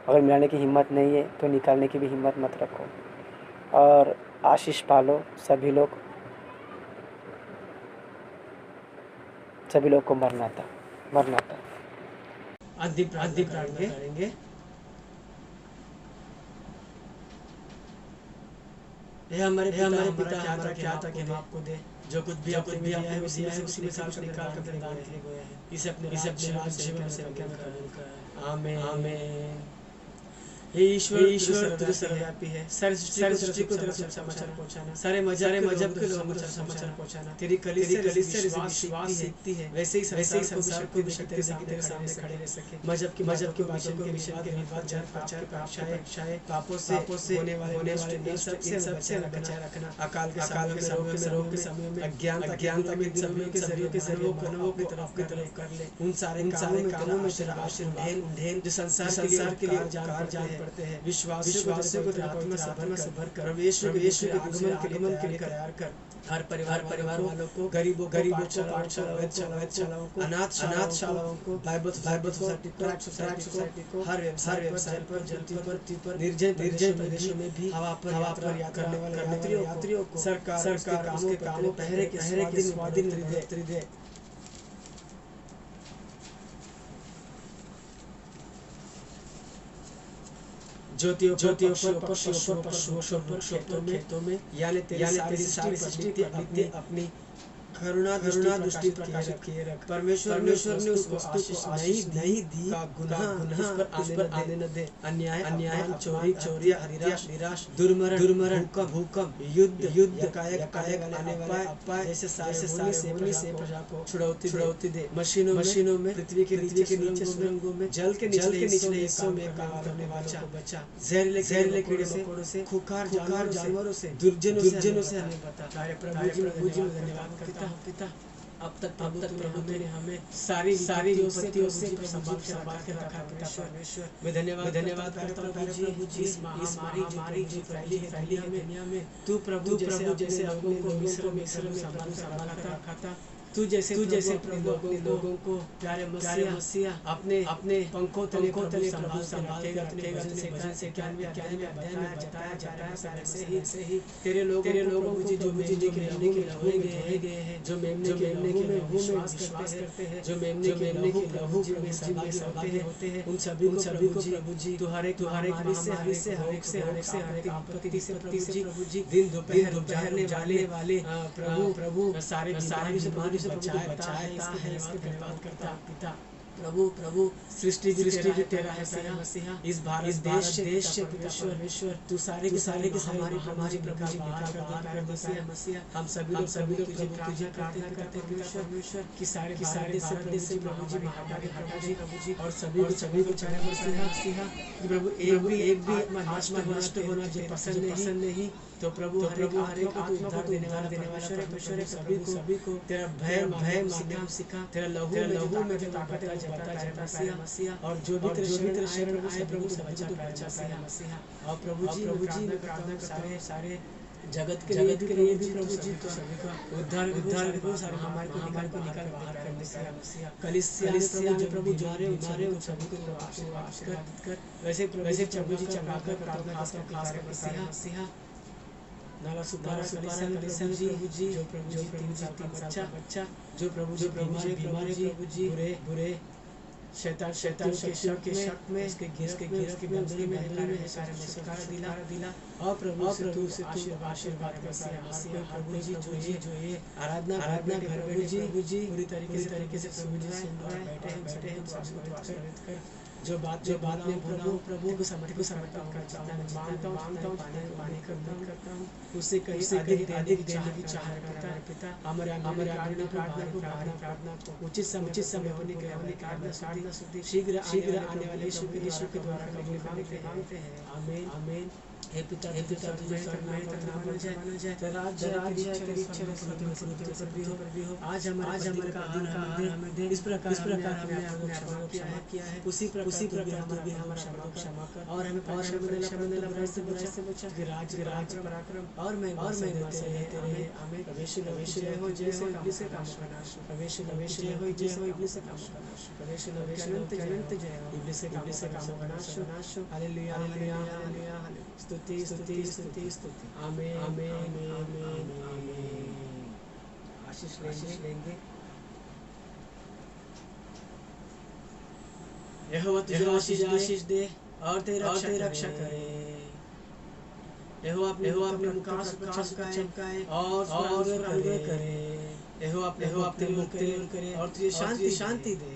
अगर मिलाने की हिम्मत नहीं है तो निकालने की भी हिम्मत मत रखो। और आशीष पालो सभी लोग को मरना था। आदि प्रार्थना करेंगे। हे हमारे पिता क्या था कि हम आपको दे, जो कुछ भी आपने दिया है उसी में से निकाल कर दान के लिए गया है। इसे अपने जीवन से कबूल कर। आमीन। हे ईश्वर तू सर्वव्यापी है, सारी सृष्टि को तेरा समाचार पहुंचाना, सारे मजहब के लोगों को समाचार पहुंचाना। तेरी कलीसिया विश्वास सीखती है, वैसे ही संसार को भी शक्ति से तेरे सामने खड़े रह सके। मजहब के बातों को विषय के विवाद प्रचार परीक्षाएं पापों से होने वाले सबसे बचाए रखना। अकाल के रोग के समय में अज्ञानता के जरिए के जरिए की तरफ कर ले। उन सारे कामों में तेरा आशीर्वाद ढेर जो संसार के लिए कार जाए विश्वासियों को तेरे आत्मा से भरकर प्रभु यीशु के आगमन के लिए तैयार कर। हर परिवार वालों को, गरीबों को, पाठशालाओं को, अनाथ शालाओं को, बाइबल सोसाइटी को, हर व्यवसाय पर, धरती पर, निर्जन प्रदेशों में भी हवा पर यात्रा करने वाले यात्रियों को सरकार के कामों पहरे के स्वाधीन दे। ज्योतियों पर, पशुओं में यानी तेरी सारी सृष्टि अपनी करुणा दृष्टि प्रकाशित किए रख। परमेश्वर ने उस वस्तु को आशीष नहीं दी का गुनाह उस पर आने न दे। अन्याय चोरी निराश दुर्मरण भूकंप युद्ध कायक आने वाले अपाय जैसे सारे से प्रजा को छुड़ौती दे। मशीनों में पृथ्वी के नीचे सुरंगों में जल के निचले हिस्सों में काम करने वालों को बचा। जहरीले कीड़े मकोड़ों से, खुखार जानवरों से, दुर्जनों से हमें बता। प्रभु जी धन्यवाद करता पिता। अब तक प्रभु ने हमें सारी विपत्तियों से संभाल के रखा। परमेश्वर मैं धन्यवाद करता हूँ प्रभु जी इस महामारी जो फैली है दुनिया में। तू प्रभु जैसे लोगों को मिस्र में संभाल कर रखा था, तू जैसे लोगों को प्यारे मसीहा अपने पंखों तले संभाल के रखेगा। वचन से क्या बताया जा रहा है। ऐसे ही तेरे लोगों को जो मेमने के लहू गए हैं, जो मेमने के लहू में विश्वास करते हैं, जो मेमने के लहू में सहभागी होते हैं, उन सभी को प्रभु जी तू हर एक महामारी से हर एक आपत्ति से प्रभु जी दिन दोपहर जाने वाले प्रभु सारे बीमारी से बचाया है। इसके धन्यवाद करता पिता। प्रभु सृष्टि भी तेरा है मसीहा। इस भारत देश से परमेश्वर तू सारे के हमारी प्रभु बाहर कर मसीहा। हम सभी लोग तुझे प्रार्थना करते हैं परमेश्वर कि सारे देश से प्रभु जी महामारी प्रभु जी और सभी को चाहे मसीहा कि प्रभु एक भी नष्ट होना जो पसंद नहीं। तो प्रभु हर एक आत्मा को देने वाला परमेश्वर है। सभी को तेरा भय सिखा। तेरा लहू में जो ताकत है बता जाता मसीहा। और जो भी तेरे शरण आए प्रभु से बचा मसीहा। और प्रभु जी मैं प्रार्थना करता सारे जगत के लिए भी प्रभु जी तो सभी का उद्धार को सारे हमारे को निकाल बाहर करने से मसीहा। कलीसिया में प्रभु जो हमारे उन सभी को वापस कर वैसे प्रभु जी चकाकर प्रार्थना खास कर मसीहा। नाला सुपारा कलीसिया प्रभु जी जो प्रभु जी 3 साल का बच्चा जो प्रभु जी बीमार प्रभु जी बुरे शैतान के शक में इसके गिर के बंधन में है सारे छुटकारा दिला। और प्रभु से तू आशीर्वाद कर मसीहा। प्रभु जी जो ये आराधना प्रभु जी पूरी तरीके से प्रभु जी सुन रहे हैं बैठे हैं स्वागत कर। जो बात में प्रभु को समर्पित करता हूँ। मानता हूँ पानी करता हूँ उससे कहीं अधिक देने की चाह करता है पिता। हमारे प्रार्थना को उचित समय होने के कारण शीघ्र आने वाले यीशु के द्वारा कबूल मांगते हैं। आमीन। हे पिता तुझे करना बन जाए तेरा राज्य तेरी इच्छा पृथ्वी पर भी हो। आज हमारे हमें दे। इस प्रकार हमने आपको किया है उसी प्रकार तू भी हमारा क्षमा कर। और हमें बुराई से बचा। राज पराक्रम और महिमा से तेरे आमीन। प्रवेश हो जैसे इब्लिस से काम करनाश। प्रवेश हो जैसे इब्लिस से काम करनाश। प्रवेश अनंत जय हो इब्लिस से काम करनाश। हालेलुया स्तुति। आमीन। आशीष लेंगे। यहोवा तुझे आशीष दे और तेरी रक्षा करे। यहोवा अपने मुख पर चमकाए और अनुग्रह करे। यहोवा अपने मुख करे और तुझे शांति दे।